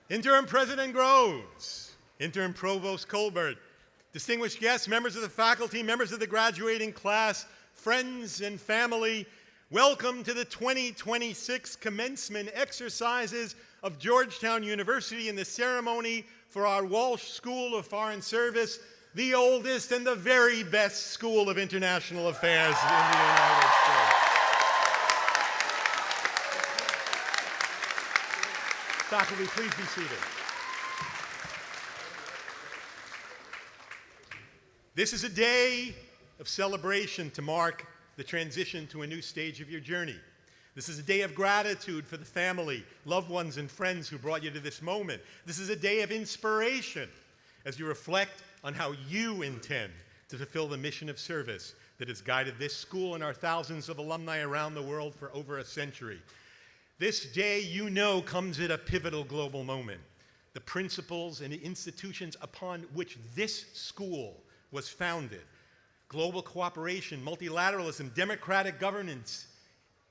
Interim President Groves, Interim Provost Colbert, distinguished guests, members of the faculty, members of the graduating class, friends and family, welcome to the 2026 commencement exercises of Georgetown University and the ceremony for our Walsh School of Foreign Service, the oldest and the very best school of international affairs in the United States. Faculty, please be seated. This is a day of celebration to mark the transition to a new stage of your journey. This is a day of gratitude for the family, loved ones, and friends who brought you to this moment. This is a day of inspiration as you reflect on how you intend to fulfill the mission of service that has guided this school and our thousands of alumni around the world for over a century. This day, you know, comes at a pivotal global moment. The principles and the institutions upon which this school was founded, global cooperation, multilateralism, democratic governance,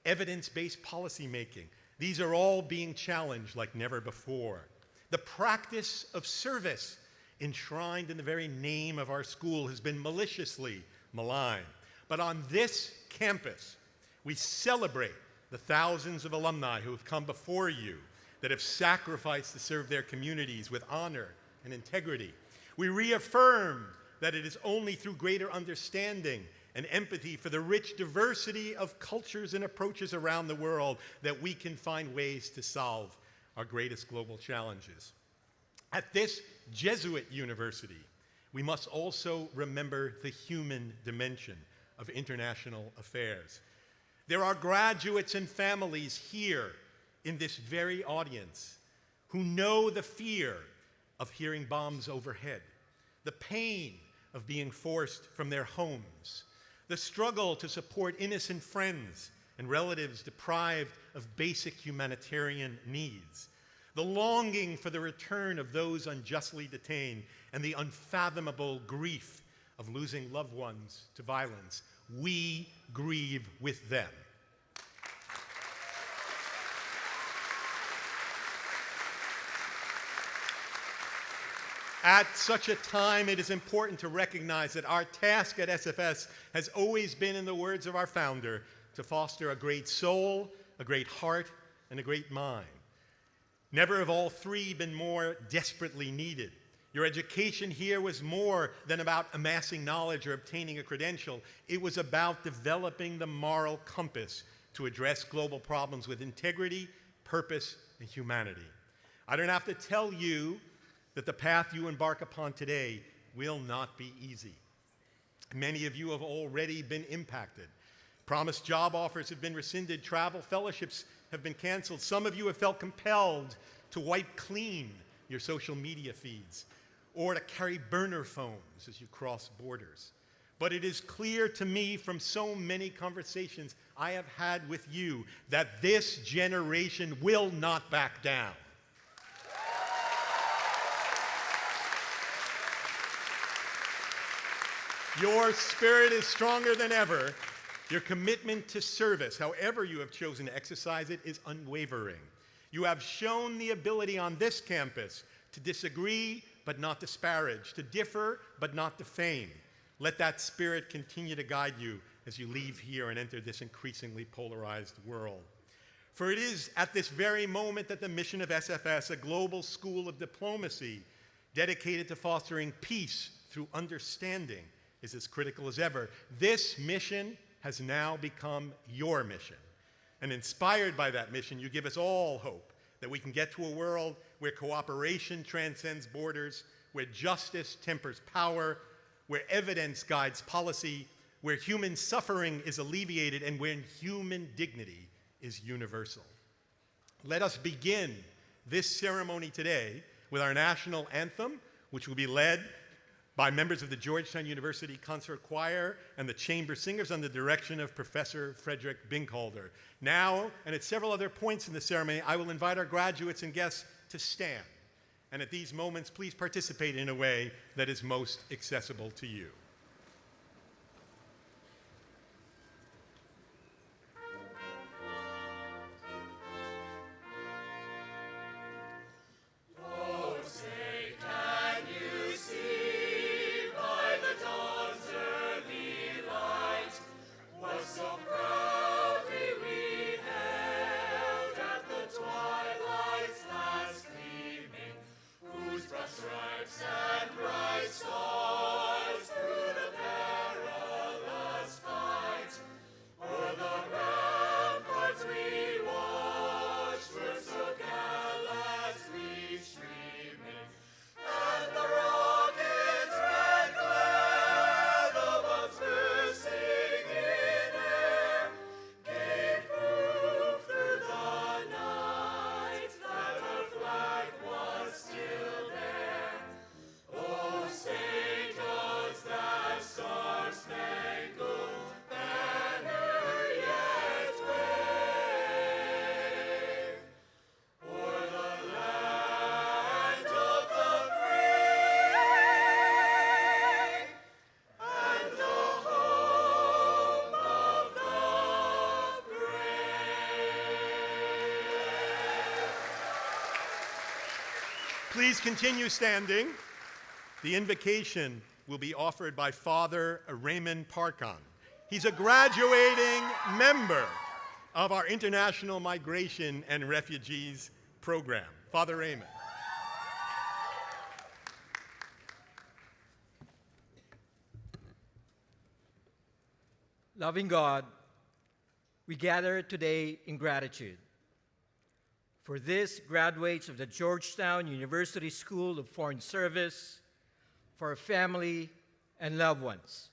evidence-based policymaking, these are all being challenged like never before. The practice of service enshrined in the very name of our school has been maliciously maligned. But on this campus, we celebrate the thousands of alumni who have come before you that have sacrificed to serve their communities with honor and integrity. We reaffirm that it is only through greater understanding and empathy for the rich diversity of cultures and approaches around the world that we can find ways to solve our greatest global challenges. At this Jesuit university, we must also remember the human dimension of international affairs. There are graduates and families here in this very audience who know the fear of hearing bombs overhead, the pain of being forced from their homes, the struggle to support innocent friends and relatives deprived of basic humanitarian needs, the longing for the return of those unjustly detained, and the unfathomable grief of losing loved ones to violence. We grieve with them. At such a time, it is important to recognize that our task at SFS has always been, in the words of our founder, to foster a great soul, a great heart, and a great mind. Never have all three been more desperately needed. Your education here was more than about amassing knowledge or obtaining a credential. It was about developing the moral compass to address global problems with integrity, purpose, and humanity. I don't have to tell you that the path you embark upon today will not be easy. Many of you have already been impacted. Promised job offers have been rescinded. Travel fellowships have been canceled. Some of you have felt compelled to wipe clean your social media feeds or to carry burner phones as you cross borders. But it is clear to me from so many conversations I have had with you that this generation will not back down. Your spirit is stronger than ever. Your commitment to service, however you have chosen to exercise it, is unwavering. You have shown the ability on this campus to disagree but not disparage, to differ but not defame. Let that spirit continue to guide you as you leave here and enter this increasingly polarized world. For it is at this very moment that the mission of SFS, a global school of diplomacy dedicated to fostering peace through understanding, is as critical as ever. This mission has now become your mission. And inspired by that mission, you give us all hope that we can get to a world where cooperation transcends borders, where justice tempers power, where evidence guides policy, where human suffering is alleviated, and where human dignity is universal. Let us begin this ceremony today with our national anthem, which will be led by members of the Georgetown University Concert Choir and the Chamber Singers under the direction of Professor Frederick Binkholder. Now, and at several other points in the ceremony, I will invite our graduates and guests to stand. And at these moments, please participate in a way that is most accessible to you. Please continue standing. The invocation will be offered by Father Raymond Parkon. He's a graduating member of our International Migration and Refugees Program. Father Raymond. Loving God, we gather today in gratitude for these graduates of the Georgetown University School of Foreign Service, for our family and loved ones.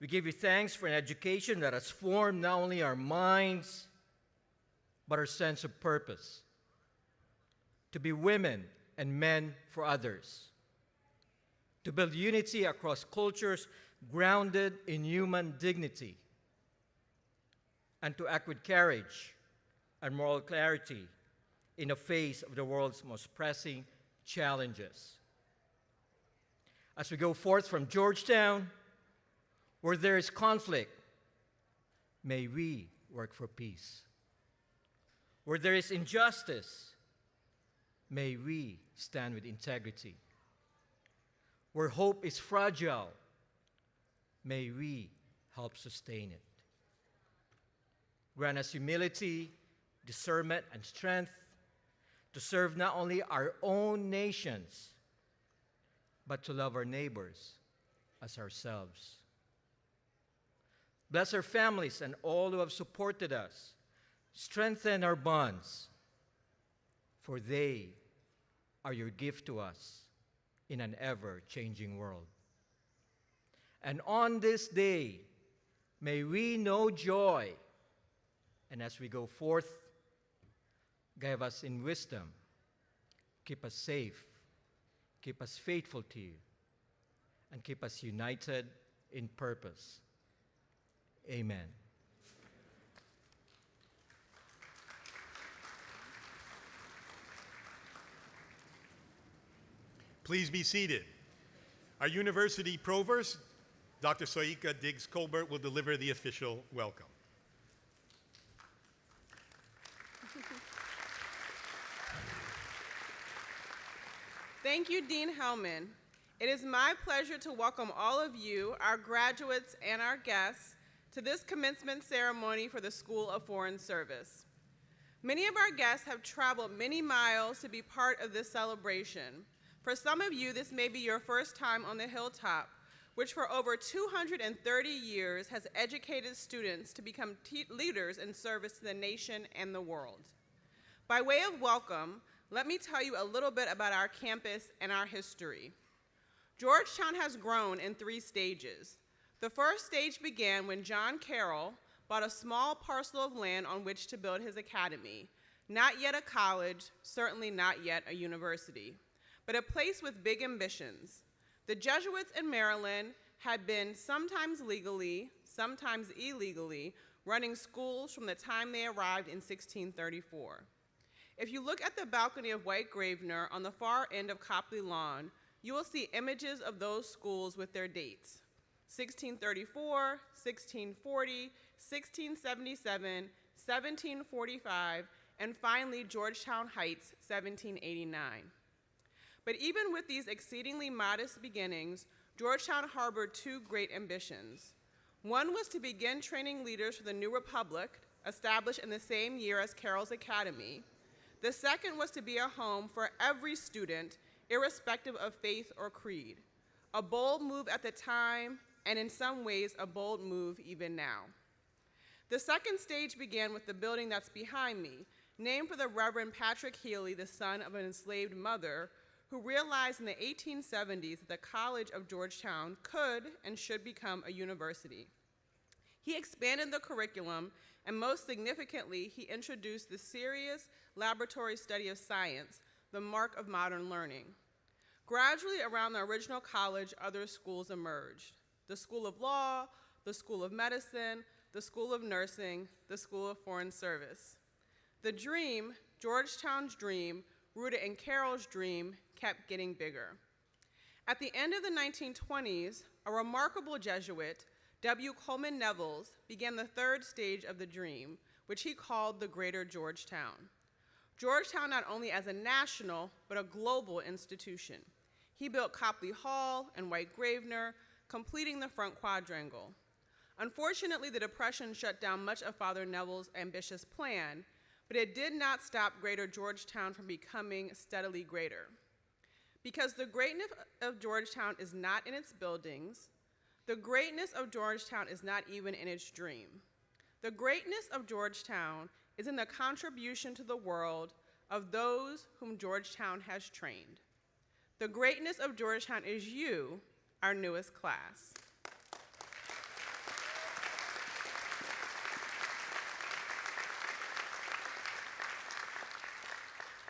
We give you thanks for an education that has formed not only our minds, but our sense of purpose, to be women and men for others, to build unity across cultures grounded in human dignity, and to act with courage and moral clarity in the face of the world's most pressing challenges. As we go forth from Georgetown, where there is conflict, may we work for peace. Where there is injustice, may we stand with integrity. Where hope is fragile, may we help sustain it. Grant us humility, discernment, and strength to serve not only our own nations, but to love our neighbors as ourselves. Bless our families and all who have supported us. Strengthen our bonds, for they are your gift to us in an ever-changing world. And on this day, may we know joy, and as we go forth, guide us in wisdom, keep us safe, keep us faithful to you, and keep us united in purpose. Amen. Please be seated. Our university provost, Dr. Soika Diggs-Colbert, will deliver the official welcome. Thank you, Dean Hellman. It is my pleasure to welcome all of you, our graduates and our guests, to this commencement ceremony for the School of Foreign Service. Many of our guests have traveled many miles to be part of this celebration. For some of you, this may be your first time on the hilltop, which for over 230 years has educated students to become leaders in service to the nation and the world. By way of welcome, let me tell you a little bit about our campus and our history. Georgetown has grown in 3 stages. The first stage began when John Carroll bought a small parcel of land on which to build his academy. Not yet a college, certainly not yet a university, but a place with big ambitions. The Jesuits in Maryland had been sometimes legally, sometimes illegally, running schools from the time they arrived in 1634. If you look at the balcony of White Gravener on the far end of Copley Lawn, you will see images of those schools with their dates: 1634, 1640, 1677, 1745, and finally Georgetown Heights, 1789. But even with these exceedingly modest beginnings, Georgetown harbored 2 great ambitions. One was to begin training leaders for the new republic, established in the same year as Carroll's Academy. The second was to be a home for every student, irrespective of faith or creed. A bold move at the time, and in some ways, a bold move even now. The second stage began with the building that's behind me, named for the Reverend Patrick Healy, the son of an enslaved mother, who realized in the 1870s that the College of Georgetown could and should become a university. He expanded the curriculum, and most significantly, he introduced the serious laboratory study of science, the mark of modern learning. Gradually, around the original college, other schools emerged: the School of Law, the School of Medicine, the School of Nursing, the School of Foreign Service. The dream, Georgetown's dream, rooted in Carroll's dream, kept getting bigger. At the end of the 1920s, a remarkable Jesuit, W. Coleman Nevels, began the 3rd stage of the dream, which he called the Greater Georgetown. Georgetown not only as a national, but a global institution. He built Copley Hall and White Gravener, completing the front quadrangle. Unfortunately, the Depression shut down much of Father Neville's ambitious plan, but it did not stop Greater Georgetown from becoming steadily greater. Because the greatness of Georgetown is not in its buildings, the greatness of Georgetown is not even in its dream. The greatness of Georgetown is in the contribution to the world of those whom Georgetown has trained. The greatness of Georgetown is you, our newest class.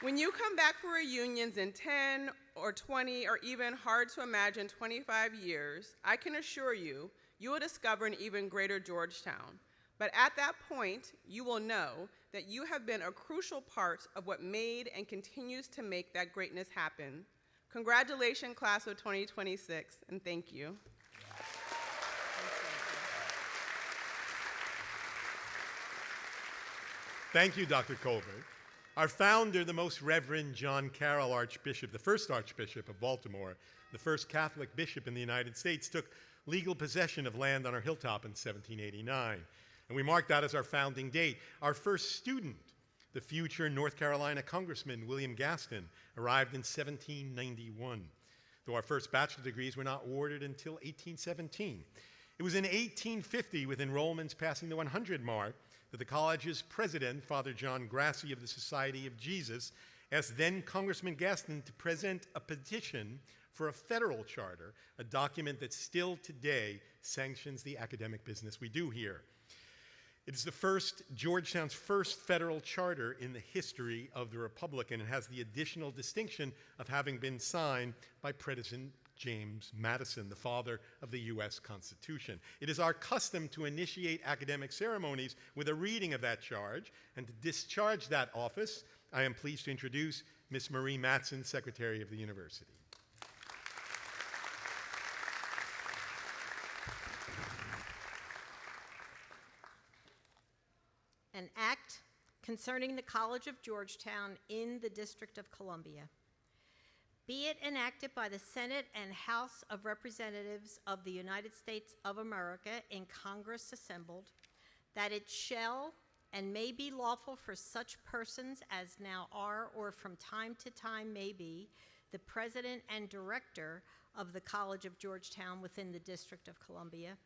When you come back for reunions in 10 or 20 or even hard to imagine 25 years, I can assure you, you will discover an even greater Georgetown. But at that point, you will know that you have been a crucial part of what made and continues to make that greatness happen. Congratulations, class of 2026, and thank you. Thank you, Dr. Colbert. Our founder, the Most Reverend John Carroll, Archbishop, the first Archbishop of Baltimore, the first Catholic bishop in the United States, took legal possession of land on our hilltop in 1789. And we mark that as our founding date. Our first student, the future North Carolina Congressman William Gaston, arrived in 1791, though our first bachelor degrees were not awarded until 1817. It was in 1850, with enrollments passing the 100 mark, that the college's president, Father John Grassi of the Society of Jesus, asked then Congressman Gaston to present a petition for a federal charter, a document that still today sanctions the academic business we do here. It is Georgetown's first federal charter in the history of the Republic, and it has the additional distinction of having been signed by President James Madison, the father of the U.S. Constitution. It is our custom to initiate academic ceremonies with a reading of that charge, and to discharge that office, I am pleased to introduce Ms. Marie Matson, Secretary of the University. An act concerning the College of Georgetown in the District of Columbia. Be it enacted by the Senate and House of Representatives of the United States of America in Congress assembled, that it shall and may be lawful for such persons as now are or from time to time may be the President and Director of the College of Georgetown within the District of Columbia,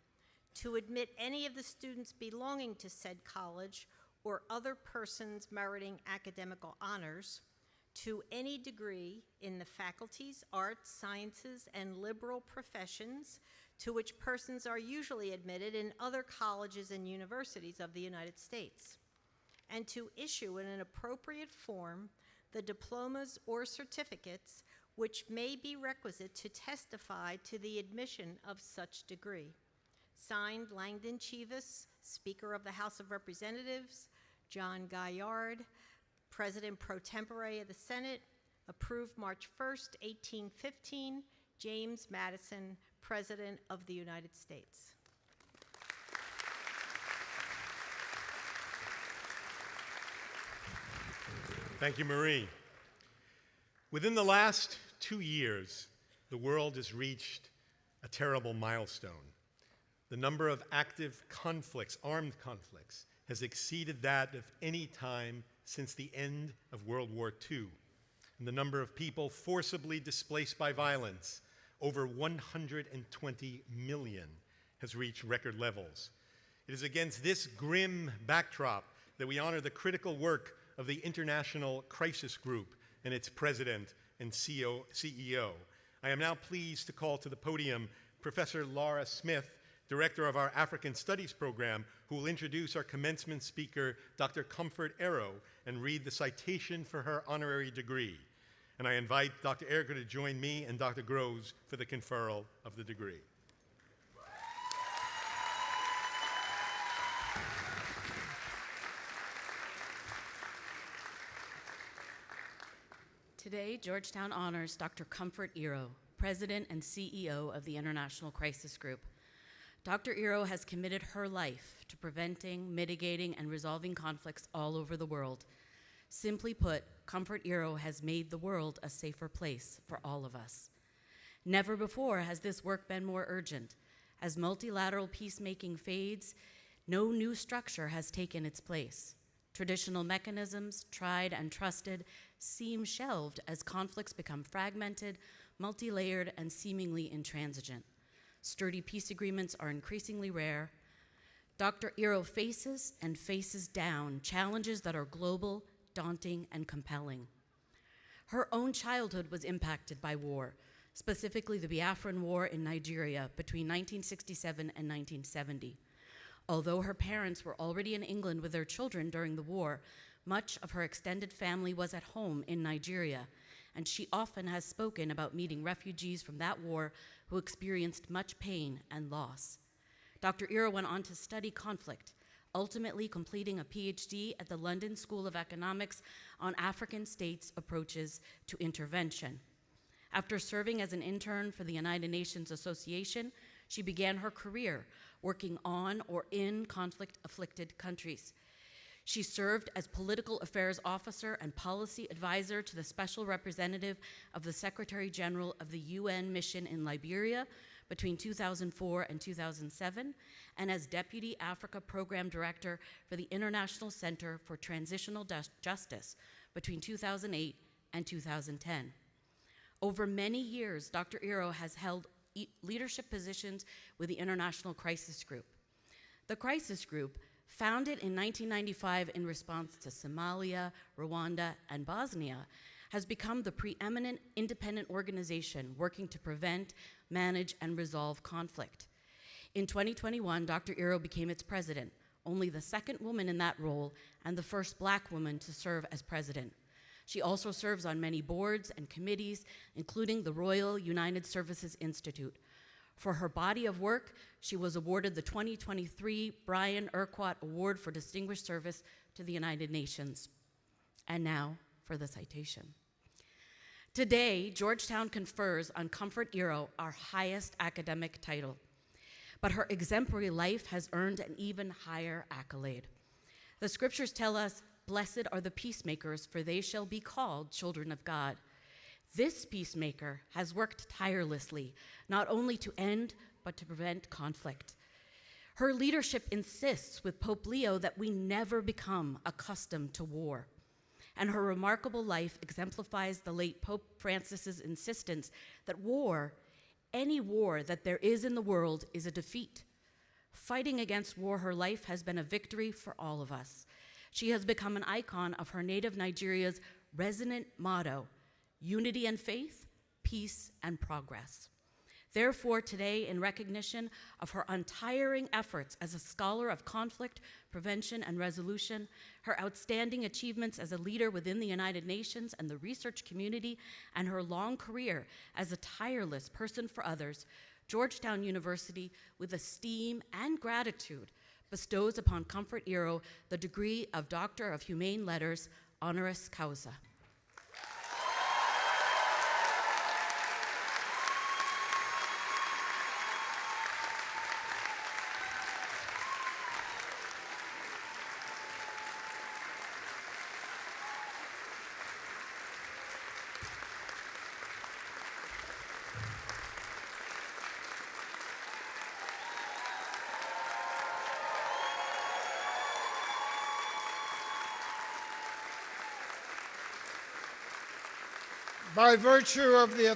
to admit any of the students belonging to said college or other persons meriting academical honors to any degree in the faculties, arts, sciences, and liberal professions to which persons are usually admitted in other colleges and universities of the United States, and to issue in an appropriate form the diplomas or certificates which may be requisite to testify to the admission of such degree. Signed, Langdon Chivas, Speaker of the House of Representatives, John Gaillard, President pro tempore of the Senate, approved March 1st, 1815, James Madison, President of the United States. Thank you, Marie. Within the last 2 years, the world has reached a terrible milestone. The number of active conflicts, armed conflicts, has exceeded that of any time since the end of World War II. And the number of people forcibly displaced by violence, over 120 million, has reached record levels. It is against this grim backdrop that we honor the critical work of the International Crisis Group and its president and CEO. I am now pleased to call to the podium Professor Laura Smith, Director of our African Studies program, who will introduce our commencement speaker, Dr. Comfort Arrow, and read the citation for her honorary degree. And I invite Dr. Erica to join me and Dr. Groves for the conferral of the degree. Today, Georgetown honors Dr. Comfort Arrow, President and CEO of the International Crisis Group. Dr. Arrow has committed her life to preventing, mitigating, and resolving conflicts all over the world. Simply put, Comfort Eero has made the world a safer place for all of us. Never before has this work been more urgent. As multilateral peacemaking fades, no new structure has taken its place. Traditional mechanisms, tried and trusted, seem shelved as conflicts become fragmented, multi-layered, and seemingly intransigent. Sturdy peace agreements are increasingly rare. Dr. Eero faces and faces down challenges that are global, daunting, and compelling. Her own childhood was impacted by war, specifically the Biafran War in Nigeria between 1967 and 1970. Although her parents were already in England with their children during the war, much of her extended family was at home in Nigeria, and she often has spoken about meeting refugees from that war who experienced much pain and loss. Dr. Eero went on to study conflict, ultimately completing a PhD at the London School of Economics on African states' approaches to intervention. After serving as an intern for the United Nations Association, she began her career working on or in conflict-afflicted countries. She served as political affairs officer and policy advisor to the special representative of the Secretary General of the UN mission in Liberia between 2004 and 2007, and as Deputy Africa Program Director for the International Center for Transitional Justice between 2008 and 2010. Over many years, Dr. Eero has held leadership positions with the International Crisis Group. The Crisis Group, founded in 1995 in response to Somalia, Rwanda, and Bosnia, has become the preeminent independent organization working to prevent, manage, and resolve conflict. In 2021, Dr. Eero became its president, only the second woman in that role and the first Black woman to serve as president. She also serves on many boards and committees, including the Royal United Services Institute. For her body of work, she was awarded the 2023 Brian Urquhart Award for Distinguished Service to the United Nations. And now for the citation. Today, Georgetown confers on Comfort Eero our highest academic title, but her exemplary life has earned an even higher accolade. The scriptures tell us, "Blessed are the peacemakers, for they shall be called children of God." This peacemaker has worked tirelessly, not only to end, but to prevent conflict. Her leadership insists with Pope Leo that we never become accustomed to war. And her remarkable life exemplifies the late Pope Francis's insistence that war, any war that there is in the world, is a defeat. Fighting against war, her life has been a victory for all of us. She has become an icon of her native Nigeria's resonant motto, unity and faith, peace and progress. Therefore, today, in recognition of her untiring efforts as a scholar of conflict, prevention, and resolution, her outstanding achievements as a leader within the United Nations and the research community, and her long career as a tireless person for others, Georgetown University, with esteem and gratitude, bestows upon Comfort Eero the degree of Doctor of Humane Letters, honoris causa. By virtue of the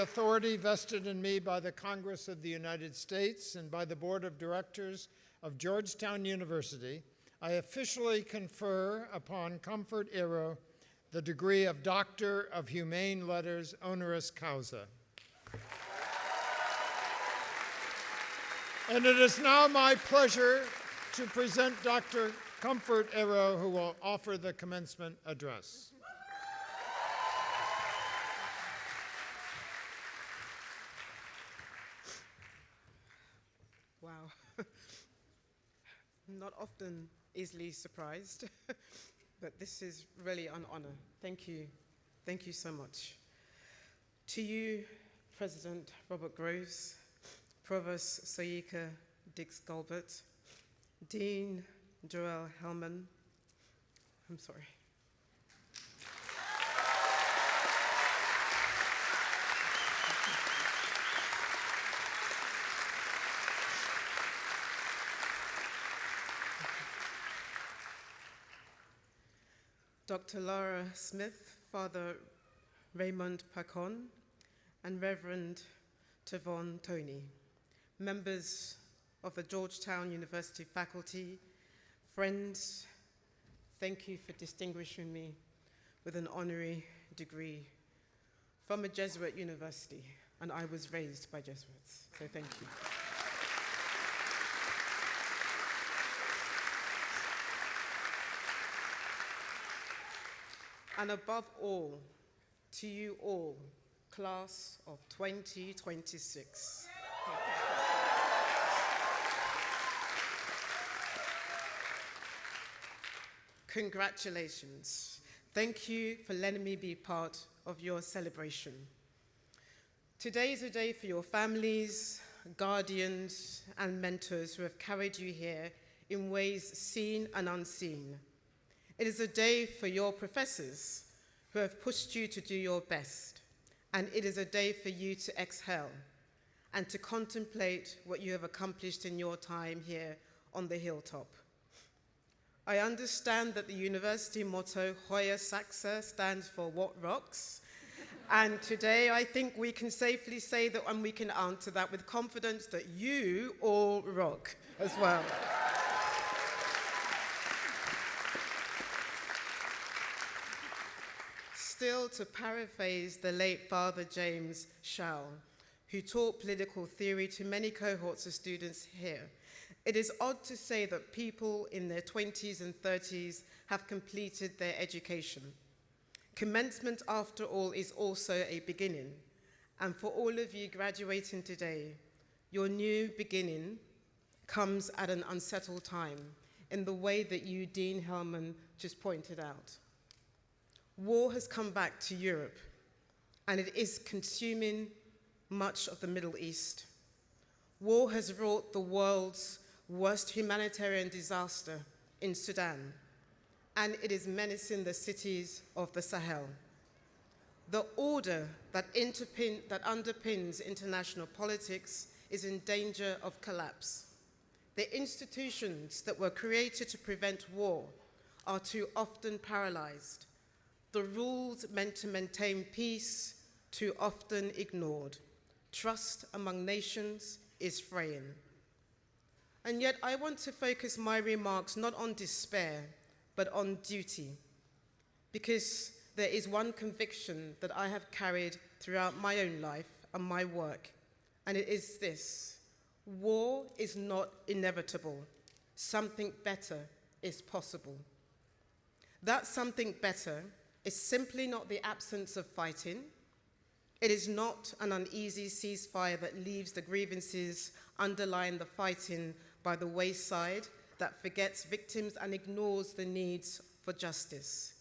authority vested in me by the Congress of the United States and by the Board of Directors of Georgetown University, I officially confer upon Comfort Eero the degree of Doctor of Humane Letters, honoris causa. And it is now my pleasure to present Dr. Comfort Eero, who will offer the commencement address. Wow. Not often easily surprised, but this is really an honor. Thank you. Thank you so much. To you, President Robert Groves, Provost Soyika Dix-Gulbert, Dean Joel Hellman, I'm sorry. Dr. Laura Smith, Father Raymond Pacon, and Reverend Tavon Tony, members of the Georgetown University faculty, friends, thank you for distinguishing me with an honorary degree from a Jesuit university, and I was raised by Jesuits, so thank you. And above all, to you all, class of 2026. Congratulations. Thank you for letting me be part of your celebration. Today is a day for your families, guardians, and mentors who have carried you here in ways seen and unseen. It is a day for your professors who have pushed you to do your best, and it is a day for you to exhale and to contemplate what you have accomplished in your time here on the hilltop. I understand that the university motto, Hoya Saxa, stands for what rocks, and today I think we can safely say that, and we can answer that with confidence, that you all rock as well. Still, to paraphrase the late Father James Schall, who taught political theory to many cohorts of students here, it is odd to say that people in their 20s and 30s have completed their education. Commencement, after all, is also a beginning. And for all of you graduating today, your new beginning comes at an unsettled time in the way that you, Dean Hellman, just pointed out. War has come back to Europe, and it is consuming much of the Middle East. War has wrought the world's worst humanitarian disaster in Sudan, and it is menacing the cities of the Sahel. The order that underpins international politics is in danger of collapse. The institutions that were created to prevent war are too often paralyzed. The rules meant to maintain peace, too often ignored. Trust among nations is fraying. And yet I want to focus my remarks not on despair, but on duty, because there is one conviction that I have carried throughout my own life and my work, and it is this: war is not inevitable. Something better is possible. That something better is simply not the absence of fighting. It is not an uneasy ceasefire that leaves the grievances underlying the fighting by the wayside, that forgets victims and ignores the needs for justice.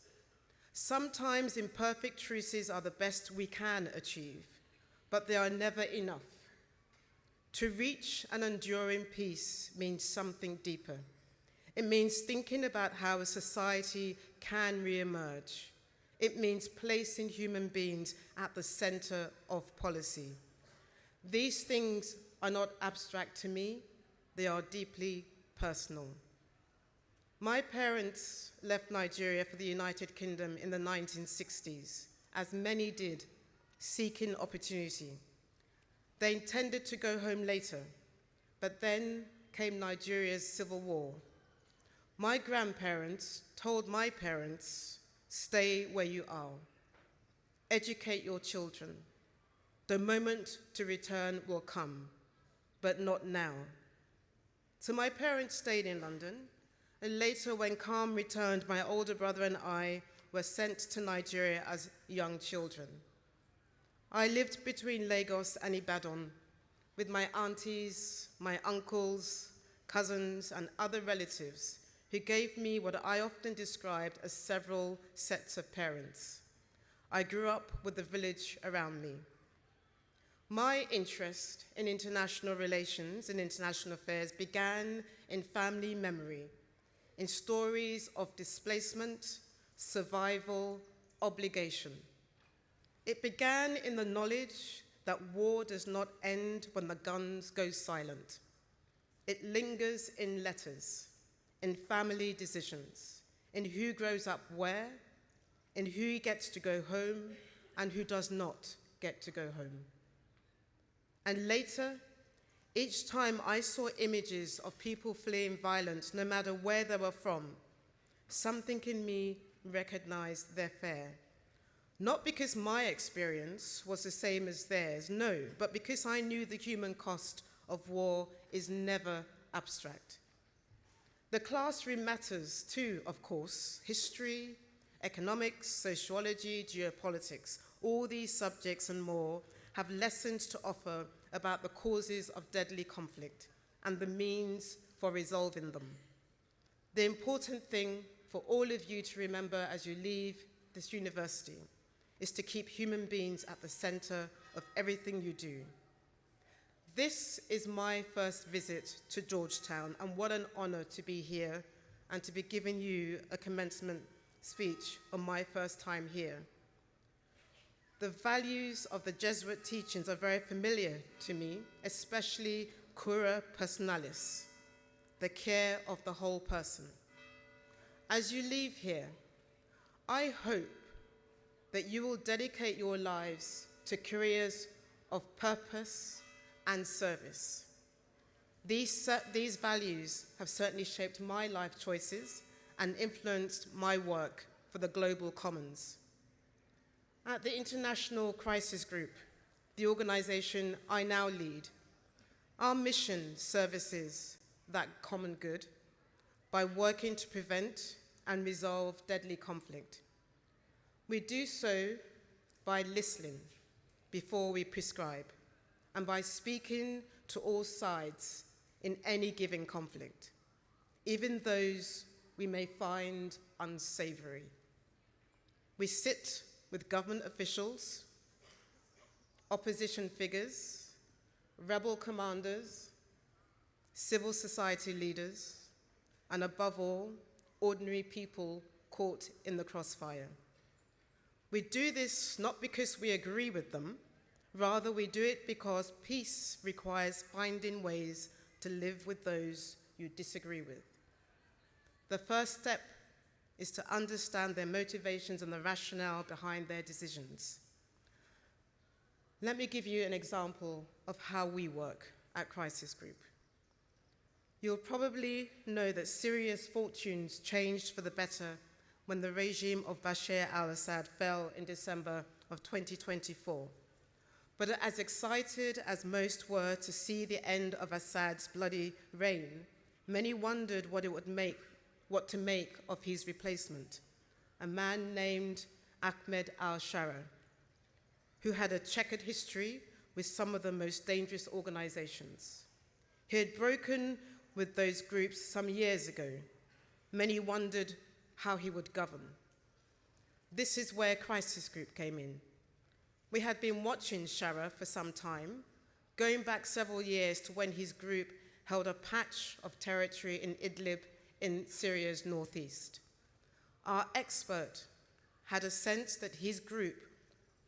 Sometimes imperfect truces are the best we can achieve, but they are never enough. To reach an enduring peace means something deeper. It means thinking about how a society can re-emerge. It means placing human beings at the center of policy. These things are not abstract to me, they are deeply personal. My parents left Nigeria for the United Kingdom in the 1960s, as many did, seeking opportunity. They intended to go home later, but then came Nigeria's civil war. My grandparents told my parents, "Stay where you are. Educate your children. The moment to return will come, but not now." So my parents stayed in London, and later when calm returned, my older brother and I were sent to Nigeria as young children. I lived between Lagos and Ibadan with my aunties, my uncles, cousins, and other relatives who gave me what I often described as several sets of parents. I grew up with the village around me. My interest in international relations and international affairs began in family memory. in stories of displacement, survival, obligation. It began in the knowledge that war does not end when the guns go silent. It lingers in letters, in family decisions, in who grows up where, in who gets to go home and who does not get to go home. And later, each time I saw images of people fleeing violence, no matter where they were from, something in me recognized their fear. Not because my experience was the same as theirs, no, but because I knew the human cost of war is never abstract. The classroom matters too, of course. History, economics, sociology, geopolitics, all these subjects and more have lessons to offer about the causes of deadly conflict and the means for resolving them. The important thing for all of you to remember as you leave this university is to keep human beings at the center of everything you do. This is my first visit to Georgetown, and what an honor to be here and to be giving you a commencement speech on my first time here. The values of the Jesuit teachings are very familiar to me, especially cura personalis, the care of the whole person. As you leave here, I hope that you will dedicate your lives to careers of purpose and service. These values have certainly shaped my life choices and influenced my work for the global commons. At the International Crisis Group, the organization I now lead, our mission services that common good by working to prevent and resolve deadly conflict. We do so by listening before we prescribe and by speaking to all sides in any given conflict, even those we may find unsavory. We sit with government officials, opposition figures, rebel commanders, civil society leaders, and above all, ordinary people caught in the crossfire. We do this not because we agree with them, rather we do it because peace requires finding ways to live with those you disagree with. The first step is to understand their motivations and the rationale behind their decisions. Let me give you an example of how we work at Crisis Group. You'll probably know that Syria's fortunes changed for the better when the regime of Bashar al-Assad fell in December of 2024. But as excited as most were to see the end of Assad's bloody reign, many wondered what to make of his replacement, a man named Ahmed al-Shara, who had a checkered history with some of the most dangerous organizations. He had broken with those groups some years ago. Many wondered how he would govern. This is where Crisis Group came in. We had been watching Shara for some time, going back several years to when his group held a patch of territory in Idlib in Syria's northeast. Our expert had a sense that his group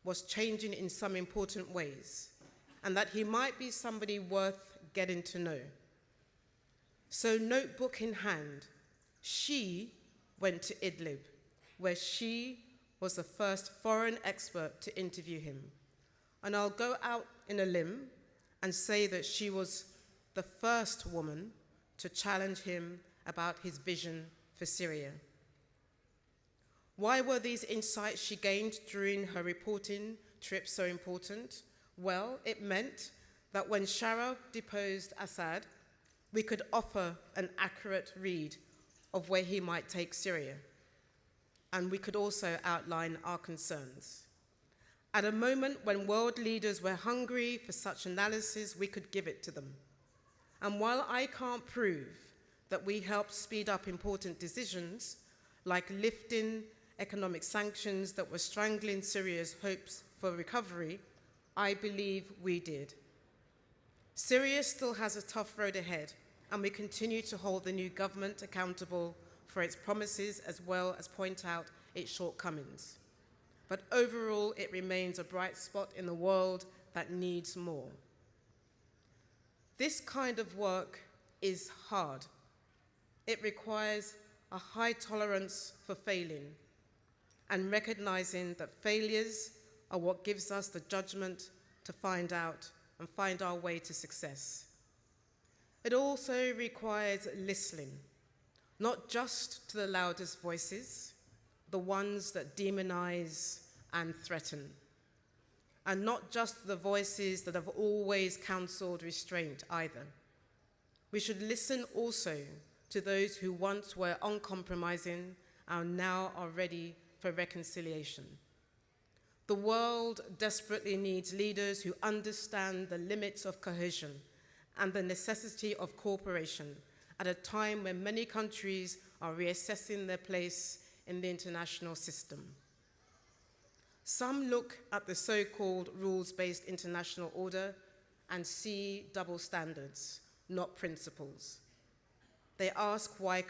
was changing in some important ways and that he might be somebody worth getting to know. So, notebook in hand, she went to Idlib, where she was the first foreign expert to interview him. And I'll go out in a limb and say that she was the first woman to challenge him about his vision for Syria. Why were these insights she gained during her reporting trip so important? Well, it meant that when Shara deposed Assad, we could offer an accurate read of where he might take Syria. And we could also outline our concerns. At a moment when world leaders were hungry for such analysis, we could give it to them. And while I can't prove that we helped speed up important decisions, like lifting economic sanctions that were strangling Syria's hopes for recovery, I believe we did. Syria still has a tough road ahead, and we continue to hold the new government accountable for its promises as well as point out its shortcomings. But overall, it remains a bright spot in the world that needs more. This kind of work is hard. It requires a high tolerance for failing and recognizing that failures are what gives us the judgment to find out and find our way to success. It also requires listening, not just to the loudest voices, the ones that demonize and threaten, and not just the voices that have always counseled restraint either. We should listen also to those who once were uncompromising and now are ready for reconciliation. The world desperately needs leaders who understand the limits of cohesion and the necessity of cooperation at a time when many countries are reassessing their place in the international system. Some look at the so-called rules-based international order and see double standards, not principles. They ask why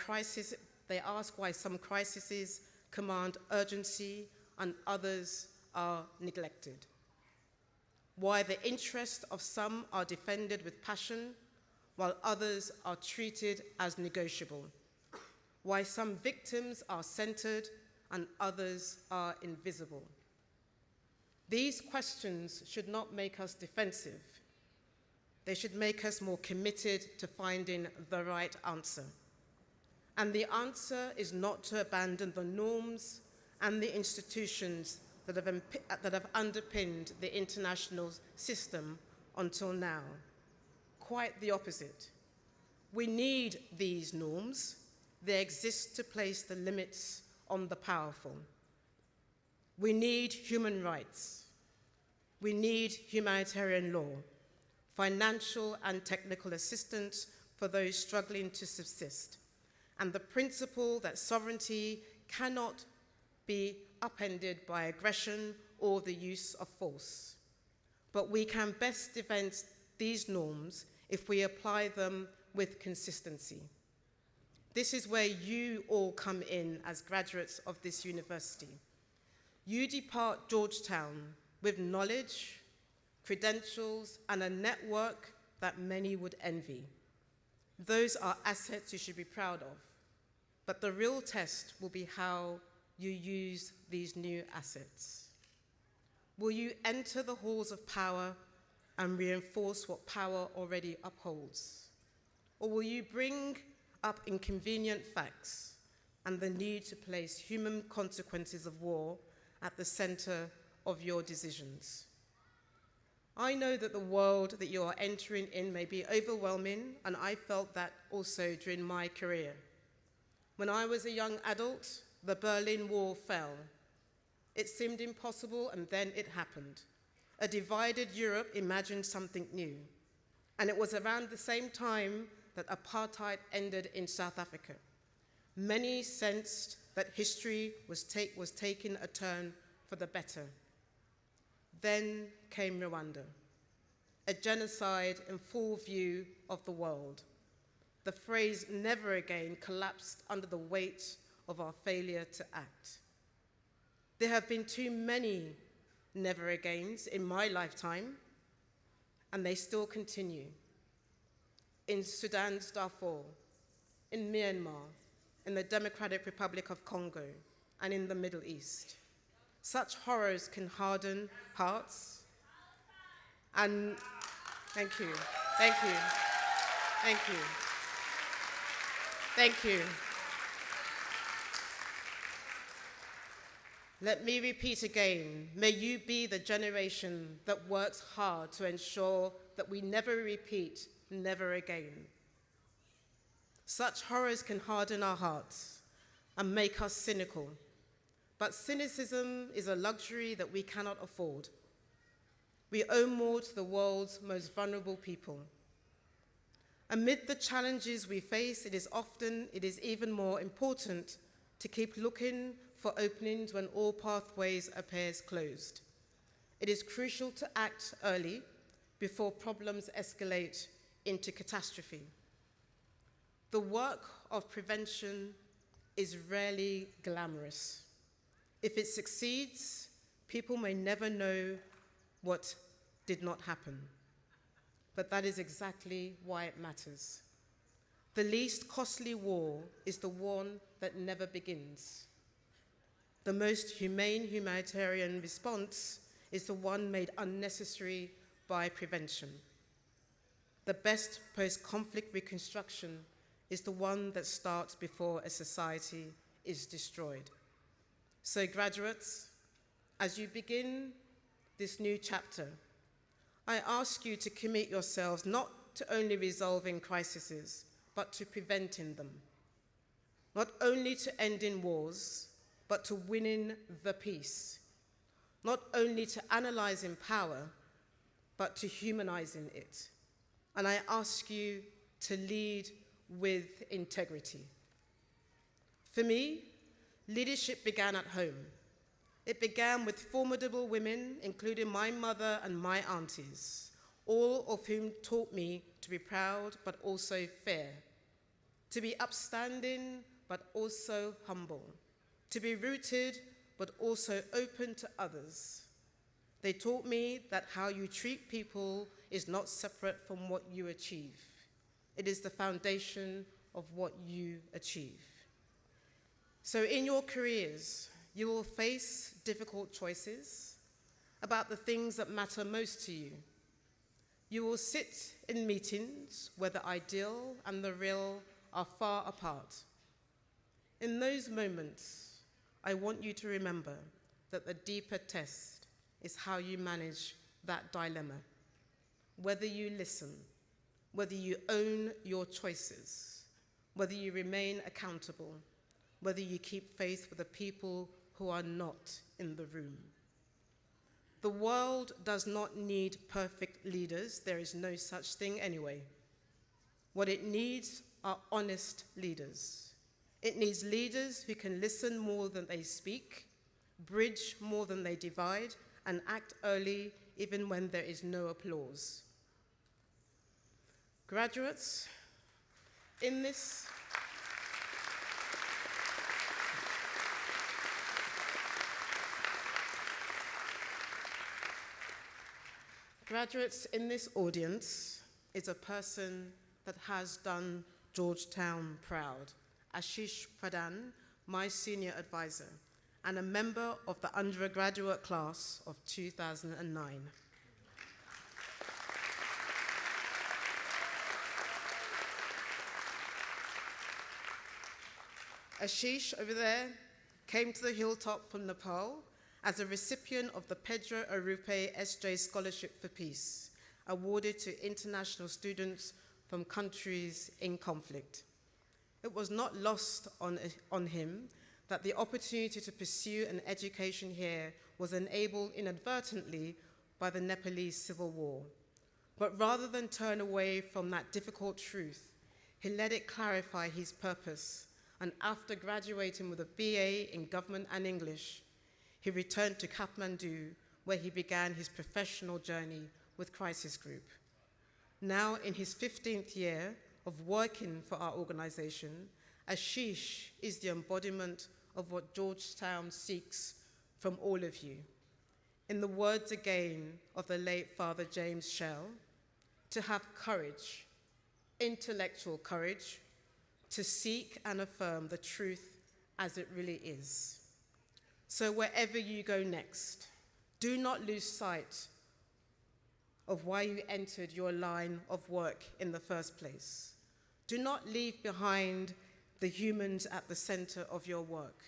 some crises command urgency and others are neglected. Why the interests of some are defended with passion while others are treated as negotiable. Why some victims are centered and others are invisible. These questions should not make us defensive. They should make us more committed to finding the right answer. And the answer is not to abandon the norms and the institutions that have underpinned the international system until now. Quite the opposite. We need these norms. They exist to place the limits on the powerful. We need human rights. We need humanitarian law, financial and technical assistance for those struggling to subsist, and the principle that sovereignty cannot be upended by aggression or the use of force. But we can best defend these norms if we apply them with consistency. This is where you all come in as graduates of this university. You depart Georgetown with knowledge, credentials, and a network that many would envy. Those are assets you should be proud of. But the real test will be how you use these new assets. Will you enter the halls of power and reinforce what power already upholds? Or will you bring up inconvenient facts and the need to place human consequences of war at the center of your decisions? I know that the world that you are entering in may be overwhelming, and I felt that also during my career. When I was a young adult, the Berlin Wall fell. It seemed impossible, and then it happened. A divided Europe imagined something new. And it was around the same time that apartheid ended in South Africa. Many sensed that history was taking a turn for the better. Then came Rwanda, a genocide in full view of the world. The phrase "never again" collapsed under the weight of our failure to act. There have been too many never agains in my lifetime, and they still continue. In Sudan's Darfur, in Myanmar, in the Democratic Republic of Congo, and in the Middle East. Such horrors can harden hearts. And thank you, thank you, thank you, thank you. Let me repeat again, may you be the generation that works hard to ensure that we never repeat never again. Such horrors can harden our hearts and make us cynical, but cynicism is a luxury that we cannot afford. We owe more to the world's most vulnerable people. Amid the challenges we face, it is even more important to keep looking for openings when all pathways appears closed. It is crucial to act early before problems escalate into catastrophe. The work of prevention is rarely glamorous. If it succeeds, people may never know what did not happen. But that is exactly why it matters. The least costly war is the one that never begins. The most humane humanitarian response is the one made unnecessary by prevention. The best post-conflict reconstruction is the one that starts before a society is destroyed. So graduates, as you begin this new chapter, I ask you to commit yourselves not to only resolving crises, but to preventing them. Not only to ending wars, but to winning the peace. Not only to analyzing power, but to humanizing it. And I ask you to lead with integrity. For me, leadership began at home. It began with formidable women, including my mother and my aunties, all of whom taught me to be proud but also fair, to be upstanding but also humble, to be rooted but also open to others. They taught me that how you treat people is not separate from what you achieve. It is the foundation of what you achieve. So in your careers, you will face difficult choices about the things that matter most to you. You will sit in meetings where the ideal and the real are far apart. In those moments, I want you to remember that the deeper test is how you manage that dilemma. Whether you listen, whether you own your choices, whether you remain accountable, whether you keep faith with the people who are not in the room. The world does not need perfect leaders. There is no such thing anyway. What it needs are honest leaders. It needs leaders who can listen more than they speak, bridge more than they divide, and act early even when there is no applause. Graduates, in this audience is a person that has done Georgetown proud. Ashish Pradhan, my senior advisor, and a member of the undergraduate class of 2009. Ashish, over there, came to the hilltop from Nepal as a recipient of the Pedro Arrupe SJ Scholarship for Peace, awarded to international students from countries in conflict. It was not lost on him that the opportunity to pursue an education here was enabled inadvertently by the Nepalese civil war. But rather than turn away from that difficult truth, he let it clarify his purpose, and after graduating with a BA in government and English, he returned to Kathmandu, where he began his professional journey with Crisis Group. Now in his 15th year of working for our organization, Ashish is the embodiment of what Georgetown seeks from all of you. In the words again of the late Father James Shell, to have courage, intellectual courage, to seek and affirm the truth as it really is. So wherever you go next, do not lose sight of why you entered your line of work in the first place. Do not leave behind the humans at the center of your work.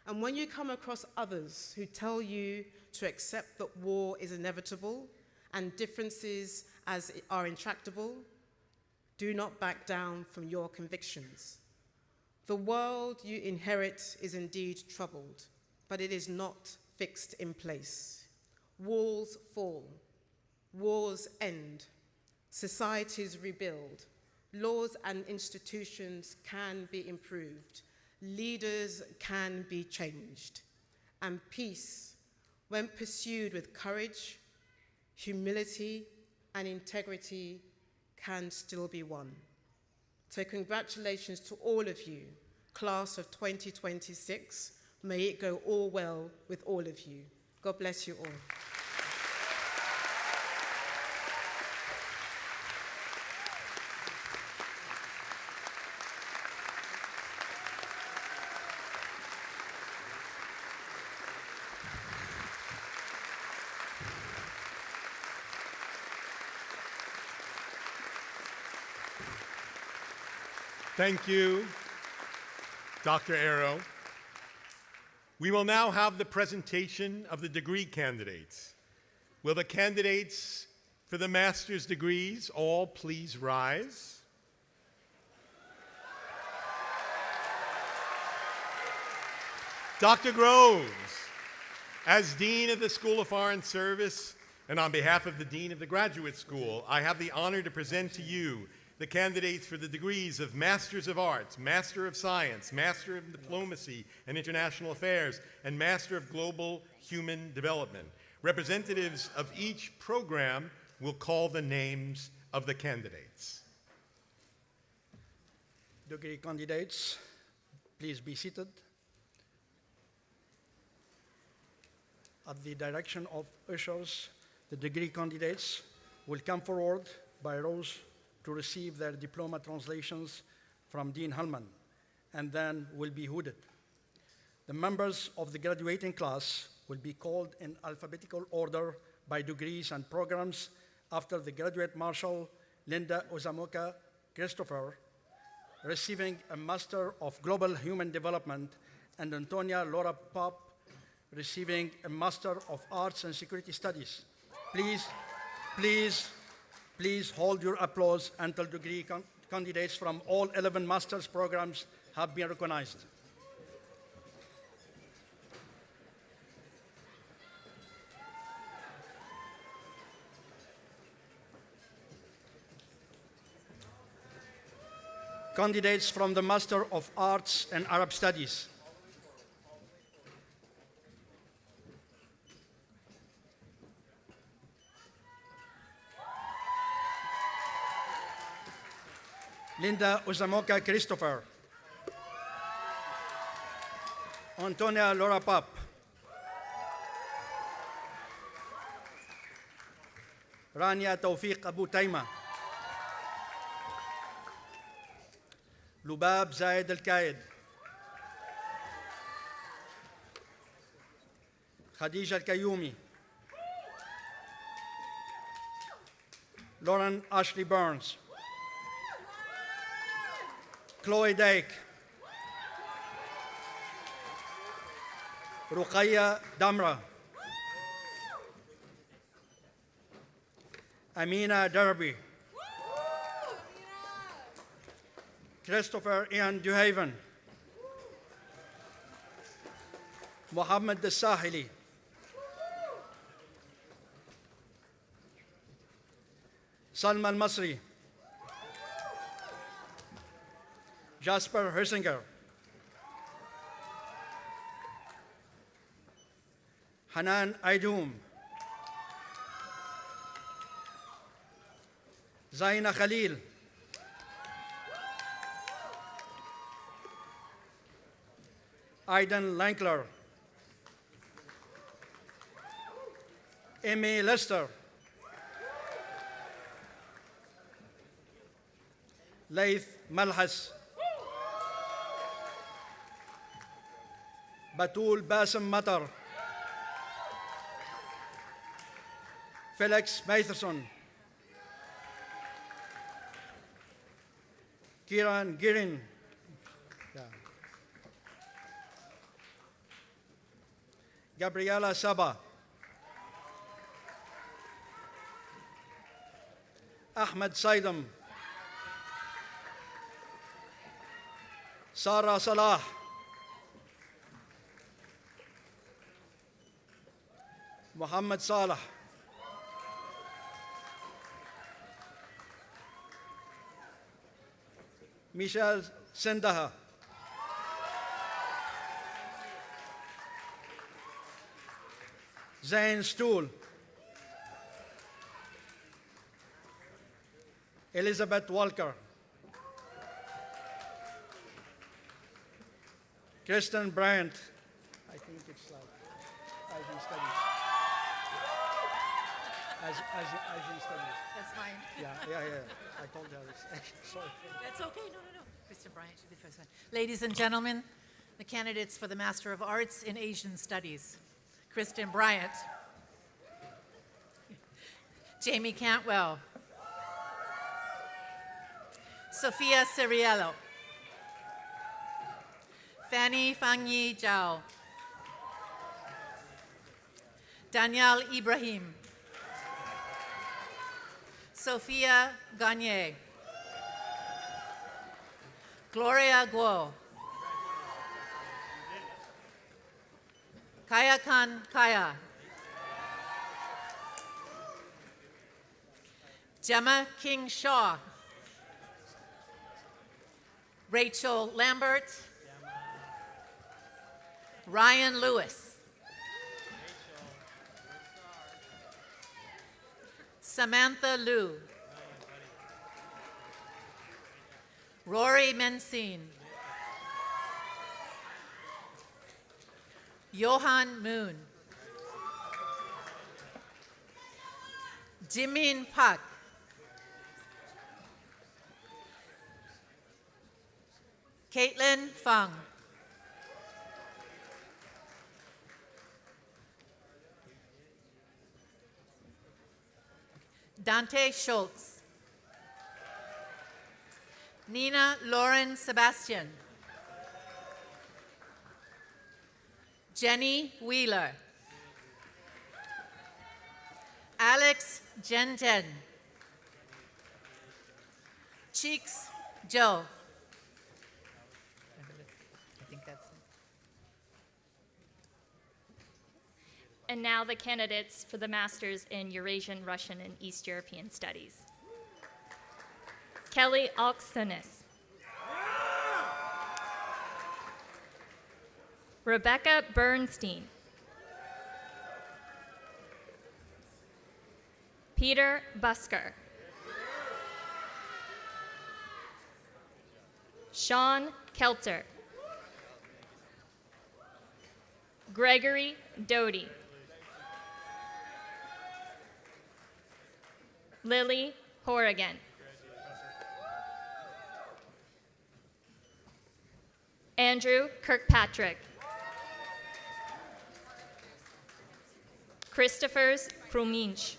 And when you come across others who tell you to accept that war is inevitable and differences are intractable, do not back down from your convictions. The world you inherit is indeed troubled, but it is not fixed in place. Walls fall, wars end, societies rebuild, laws and institutions can be improved, leaders can be changed, and peace, when pursued with courage, humility, and integrity, can still be won. So congratulations to all of you, class of 2026. May it go all well with all of you. God bless you all. Thank you, Dr. Arrow. We will now have the presentation of the degree candidates. Will the candidates for the master's degrees all please rise? Dr. Groves, as Dean of the School of Foreign Service and on behalf of the Dean of the Graduate School, I have the honor to present to you the candidates for the degrees of Masters of Arts, Master of Science, Master of Diplomacy and International Affairs, and Master of Global Human Development. Representatives of each program will call the names of the candidates. Degree candidates, please be seated. At the direction of ushers, the degree candidates will come forward by rows to receive their diploma translations from Dean Hellman, and then will be hooded. The members of the graduating class will be called in alphabetical order by degrees and programs after the graduate marshal, Linda Ozamoka Christopher, receiving a Master of Global Human Development, and Antonia Laura Pop, receiving a Master of Arts and Security Studies. Please hold your applause until degree candidates from all 11 master's programs have been recognized. Candidates from the Master of Arts and Arab Studies. Linda Ozamoka Christopher. Antonia Laura Pap. Rania Tawfiq Abu Taima. Lubab Zayed Al-Qaid. Khadija Al-Kayoumi. Lauren Ashley Burns. Chloe Dake. Ruqayya Damra. Amina Derby. Christopher Ian Duhaven. Mohammed Sahili. Salma Al-Masri. Jasper Hersinger. Hanan Aidoum. Zaina Khalil. Aidan Lankler. Amy Lester. Laith Malhas. Batul Bassem Matar. Felix Matheson. Kiran Girin. Gabriela Saba. Ahmed Saidam. Sarah Salah. Muhammad Salah. Michelle Sendaha. Zain Stool. Elizabeth Walker. Kristen Bryant. I think it's like Asian Studies. Asian Studies. That's mine. Yeah. I told her it's sorry. That's okay. No. Kristen Bryant should be the first one. Ladies and gentlemen, the candidates for the Master of Arts in Asian Studies. Kristen Bryant. Jamie Cantwell. Sophia Ciriello. Fanny Fangyi Zhao. Danielle Ibrahim. Sophia Gagne. Gloria Guo. Kaya Khan Kaya. Gemma King Shaw. Rachel Lambert. Ryan Lewis. Samantha Liu. Rory Mencine. Johan Moon. Jimin Park. Caitlin Fung. Dante Schultz. Nina Lauren Sebastian. Jenny Wheeler. Alex Jenten. Cheeks Joe. I think that's it. And now the candidates for the Masters in Eurasian, Russian, and East European Studies. Kelly Alksonis. Rebecca Bernstein. Peter Busker. Sean Kelter. Gregory Doty. Lily Horrigan. Andrew Kirkpatrick. Christophers Kruminch.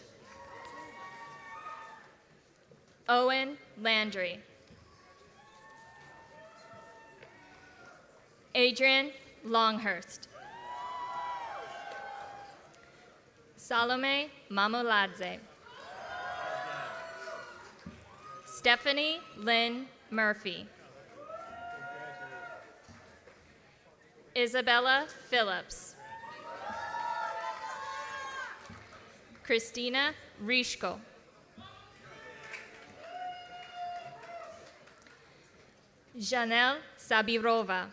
Owen Landry. Adrian Longhurst. Salome Mamuladze. Stephanie Lynn Murphy. Isabella Phillips. Christina Rishko. Janelle Sabirova.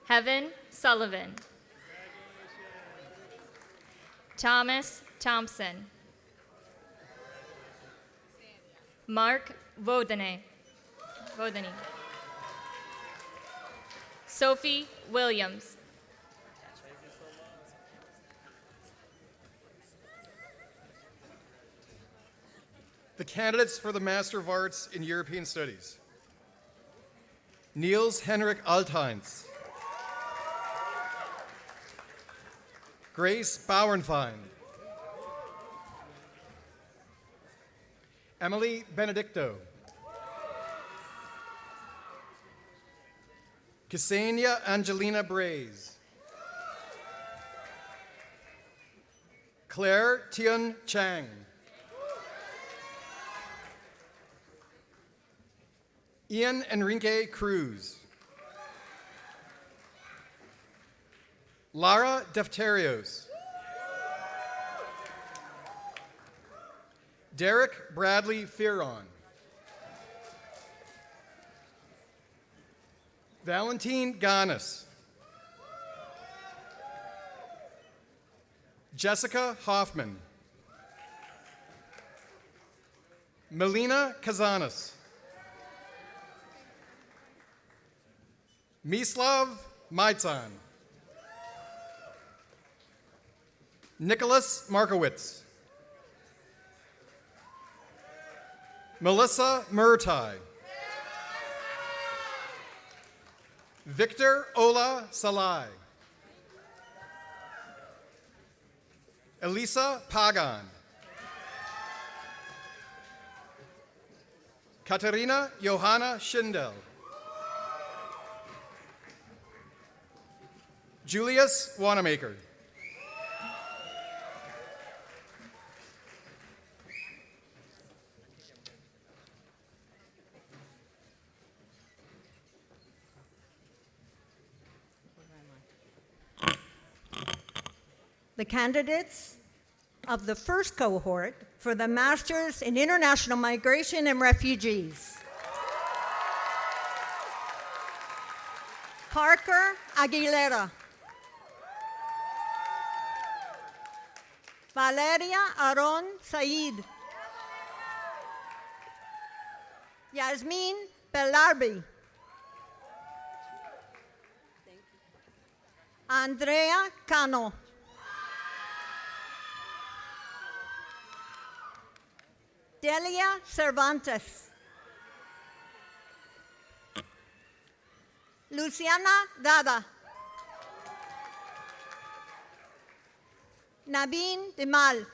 Heaven Sullivan. Thomas Thompson. Mark Vodany. Sophie Williams. The candidates for the Master of Arts in European Studies. Niels Henrik Altheinz. Grace Bauernfein. Emily Benedicto. Ksenia Angelina Braze. Claire Tian Chang. Ian Enrique Cruz. Lara Defterios. Derek Bradley Fearon. Valentine Ganis. Jessica Hoffman. Melina Kazanis. Mislav Maitan. Nicholas Markowitz. Melissa Murtai. Victor Ola Salai. Elisa Pagan. Katerina Johanna Schindel. Julius Wanamaker. The candidates of the first cohort for the Masters in International Migration and Refugees. Parker Aguilera. Valeria Aron Said. Yasmin Belarbi. Andrea Cano. Delia Cervantes. Luciana Dada. Nabin Demal.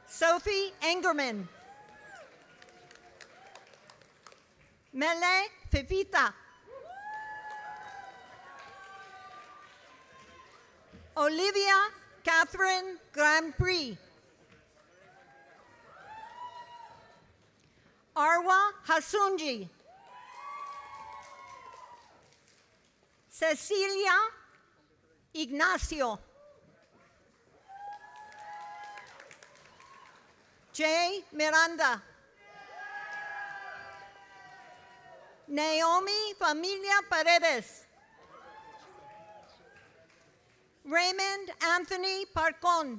Sophie Engerman. Mele Fefita. Olivia Catherine Grand Prix. Arwa Hasunji. Cecilia Ignacio. Jay Miranda. Naomi Familia Paredes. Raymond Anthony Parcon.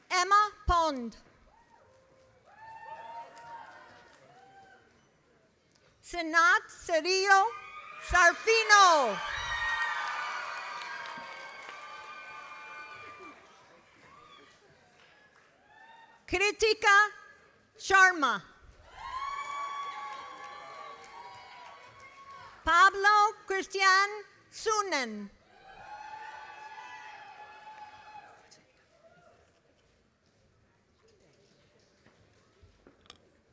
Emma Pond. Senat Cerillo Sarfino. Kritika Sharma. Pablo Christian Sunan.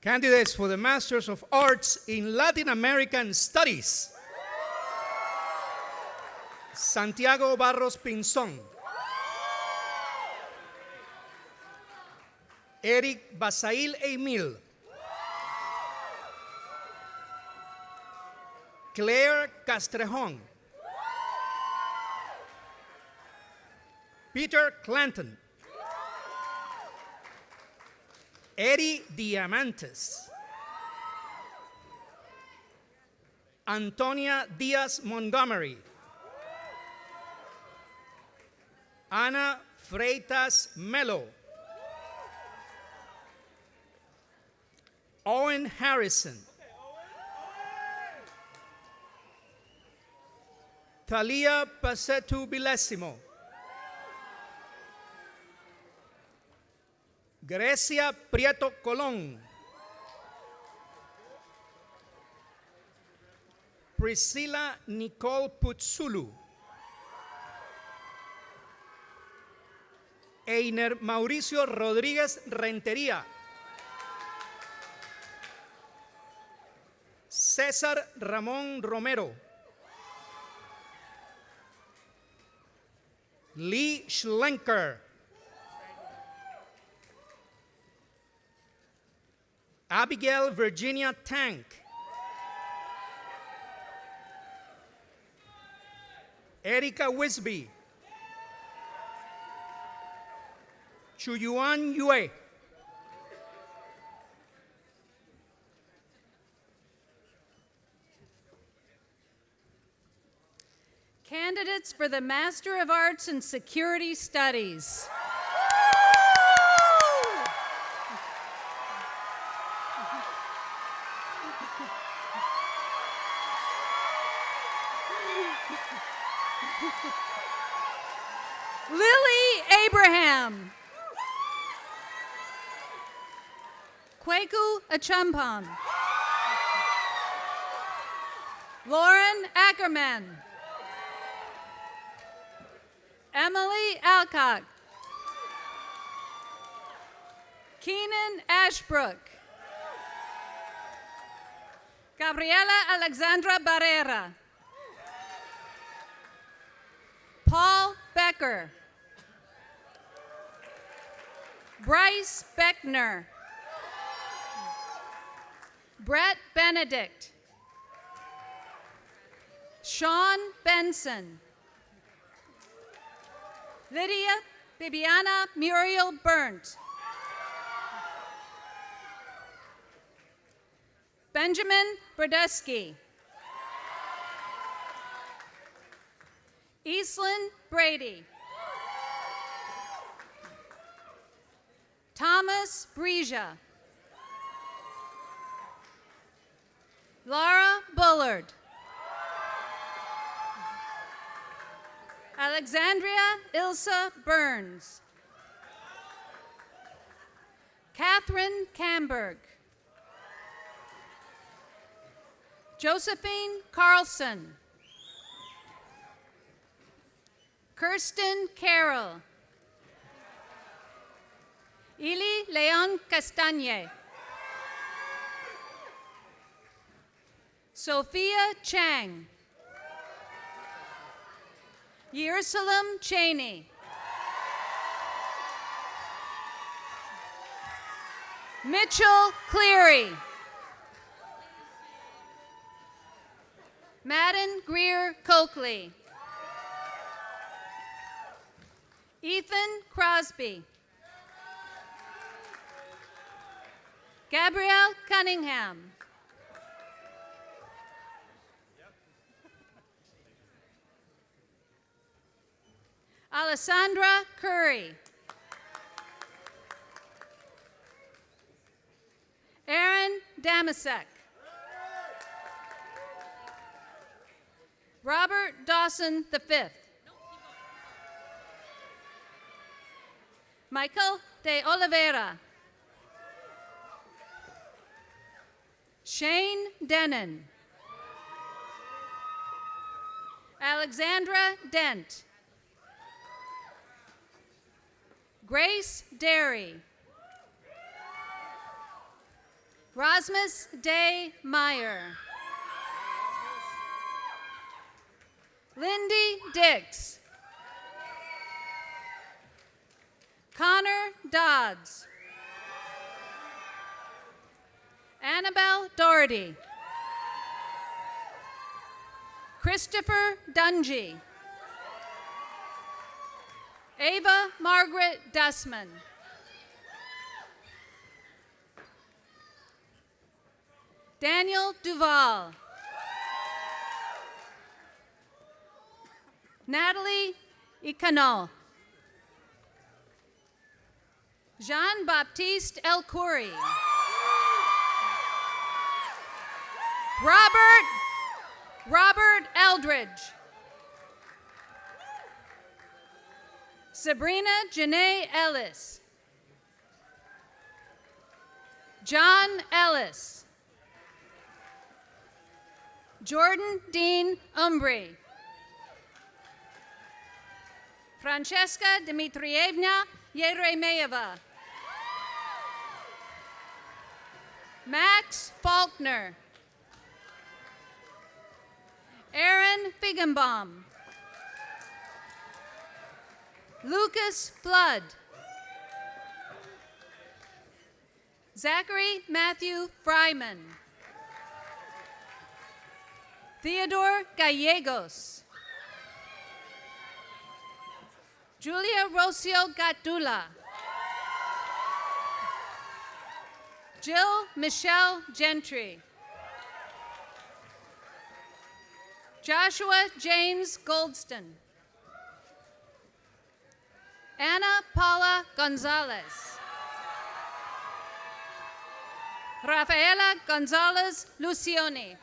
Candidates for the Masters of Arts in Latin American Studies. Santiago Barros Pinzón. Eric Basail Emil. Claire Castrejón. Peter Clanton. Eddie Diamantes. Antonia Diaz Montgomery. Ana Freitas Melo. Owen Harrison. Thalia Pacetu Bilesimo. Grecia Prieto Colón. Priscilla Nicole Putzulu. Einer Mauricio Rodríguez Rentería. César Ramón Romero. Lee Schlenker. Abigail Virginia Tank. Erika Wisby. Chuyuan Yue. Candidates for the Master of Arts in Security Studies. Lily Abraham. Kweku Achampong. Lauren Ackerman. Emily Alcock. Keenan Ashbrook. Gabriela Alexandra Barrera. Paul Becker. Bryce Beckner. Brett Benedict. Sean Benson. Lydia Bibiana Muriel Burnt. Benjamin Brodesky. Eastland Brady. Thomas Breja. Laura Bullard. Alexandria Ilsa Burns. Catherine Camberg. Josephine Carlson. Kirsten Carroll. Ili Leon Castañe. Sophia Chang. Jerusalem Cheney. Mitchell Cleary. Madden Greer Coakley. Ethan Crosby. Gabrielle Cunningham. Alessandra Curry. Aaron Damasek. Robert Dawson V. Michael de Oliveira. Shane Denon. Alexandra Dent. Grace Derry. Rasmus Day Meyer. Lindy Dix. Connor Dodds. Annabelle Doherty. Christopher Dungy. Ava Margaret Dussman. Daniel Duval. Natalie Icano. Jean-Baptiste Elcoury. Robert Eldridge. Sabrina Janae Ellis. John Ellis. Jordan Dean Umbry. Francesca Dmitrievna Yeremeyeva. Max Faulkner. Aaron Figgenbaum. Lucas Flood. Zachary Matthew Fryman. Theodore Gallegos. Julia Rocio Gatula. Jill Michelle Gentry. Joshua James Goldston. Anna Paula Gonzalez. Rafaela Gonzalez Lucioni.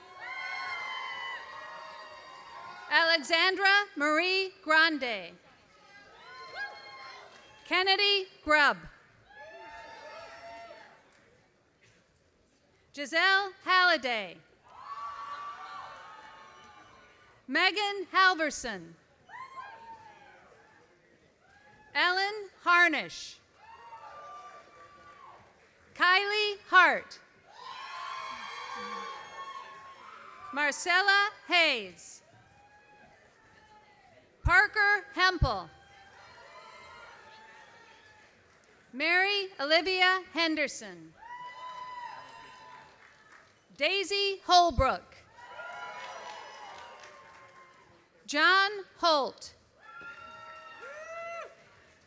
Alexandra Marie Grande. Kennedy Grubb. Giselle Halliday. Megan Halverson. Ellen Harnish. Kylie Hart. Marcella Hayes. Parker Hempel. Mary Olivia Henderson. Daisy Holbrook. John Holt.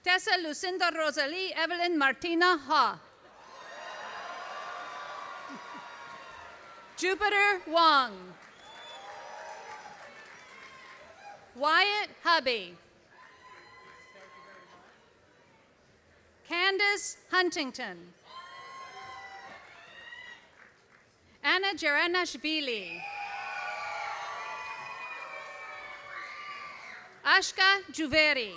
Tessa Lucinda Rosalie Evelyn Martina Ha. Jupiter Wong. Wyatt Hubby. Candace Huntington. Anna Jeranashvili. Ashka Juveri.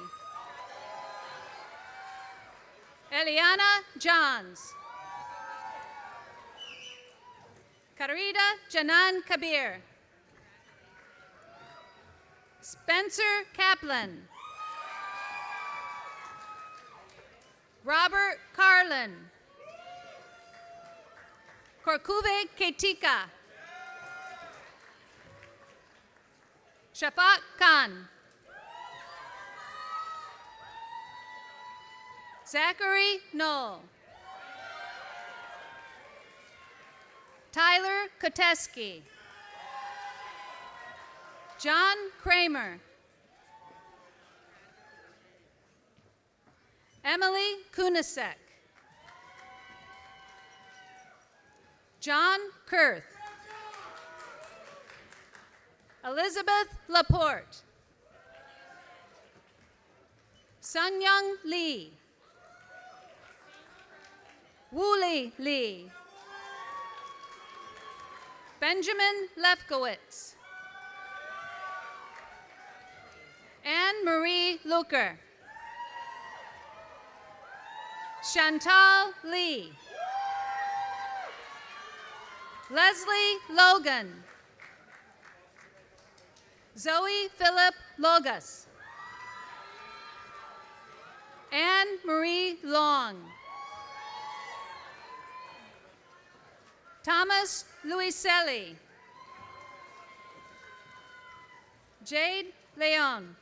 Eliana Johns. Karida Janan Kabir. Spencer Kaplan. Robert Carlin. Korkuve Ketika. Shafaq Khan. Zachary Knoll. Tyler Koteski. John Kramer. Emily Kunasek. John Kurth. Elizabeth Laporte. Sunyoung Lee. Wooly Lee. Benjamin Lefkowitz. Anne Marie Luker. Chantal Lee. Leslie Logan. Zoe Philip Logas. Anne Marie Long. Thomas Luiselli. Jade Leon.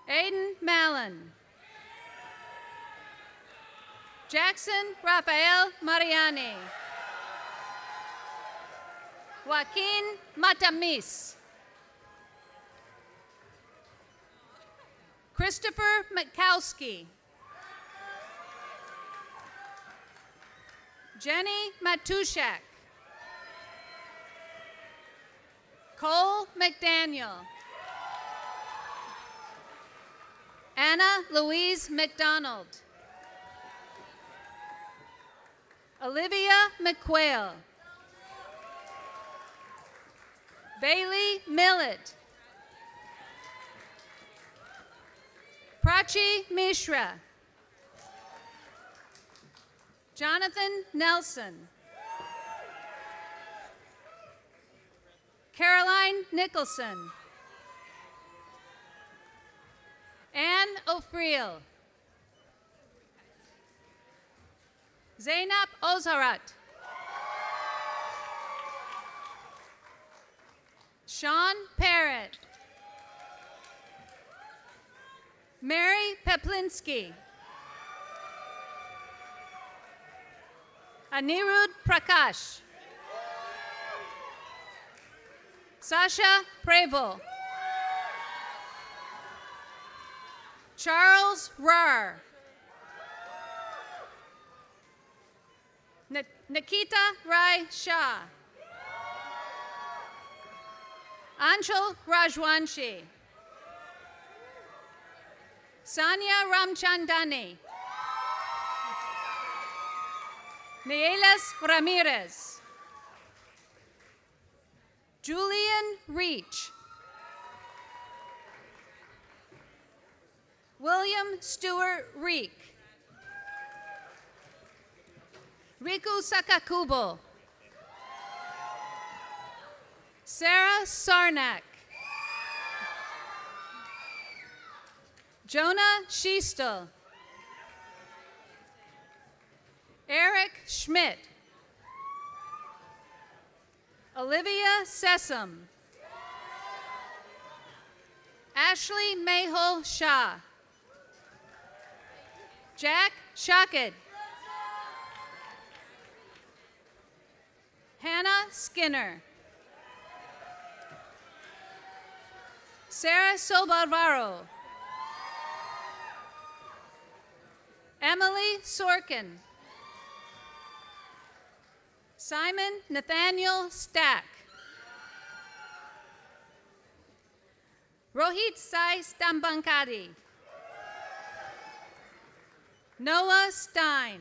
Aiden Mallon. Jackson Rafael Mariani. Joaquin Matamis. Christopher Mikowski. Jenny Matushak. Cole McDaniel. Anna Louise McDonald. Olivia McQuail. Bailey Millett. Prachi Mishra. Jonathan Nelson. Caroline Nicholson. Anne O'Friel. Zainab Ozarat. Sean Parrott. Mary Peplinski. Anirudh Prakash. Sasha Prevo. Charles Rahr. Nikita Rai Shah. Anshul Rajwanshi. Sanya Ramchandani. Nielas Ramirez. Julian Reach. William Stewart Reek. Riku Sakakubo. Sarah Sarnak. Jonah Schiestel. Eric Schmidt. Olivia Sessom. Ashley Mayhol Shah. Jack Shockett. Hannah Skinner. Sarah Sobalvaro. Emily Sorkin. Simon Nathaniel Stack. Rohit Sai Stambankadi. Noah Stein.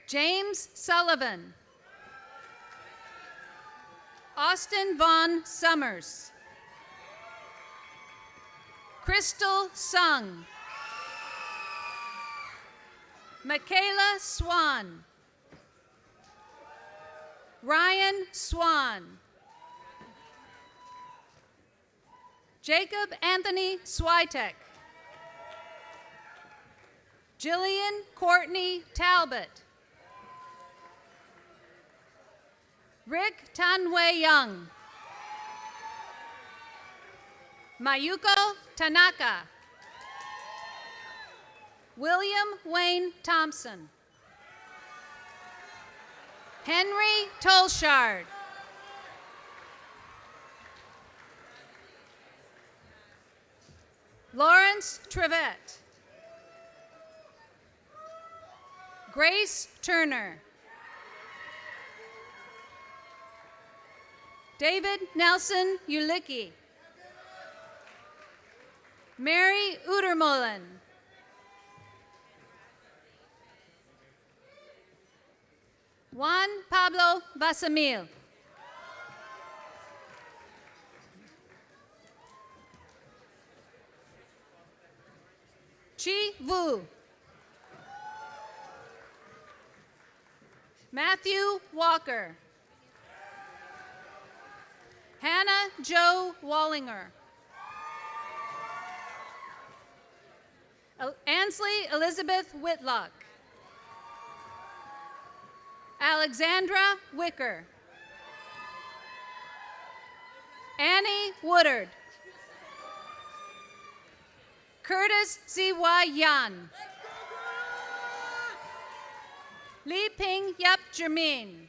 James Sullivan. Austin Vaughn Summers. Crystal Sung. Michaela Swan. Ryan Swan. Jacob Anthony Switek. Jillian Courtney Talbot. Rick Tanwei Young. Mayuko Tanaka. William Wayne Thompson. Henry Tolshard. Lawrence Trevette. Grace Turner. David Nelson Ulicki. Mary Udermolen. Juan Pablo Vasamil. Chi Vu. Matthew Walker. Hannah Jo Wallinger. Ansley Elizabeth Whitlock. Alexandra Wicker. Annie Woodard. Curtis Z.Y. Yan. Li Ping Yap Jermaine.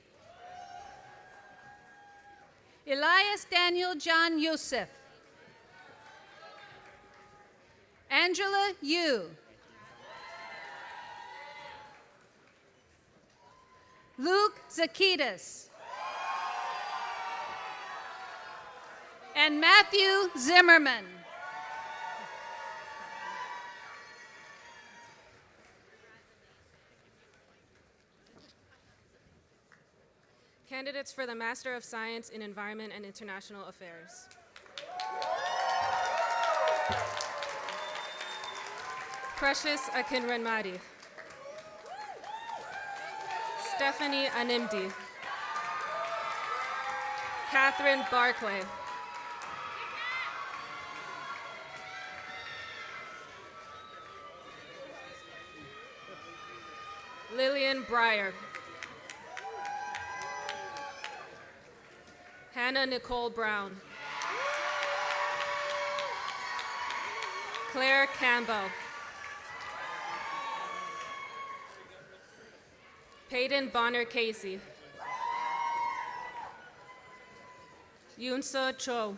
Elias Daniel John Yusuf. Angela Yu. Luke Zakitas. And Matthew Zimmerman. Candidates for the Master of Science in Environment and International Affairs. Precious Akinranmadi. Stephanie Animdi. Catherine Barclay. Lillian Breyer. Hannah Nicole Brown. Claire Campbell. Peyton Bonner Casey. Yunsa Cho.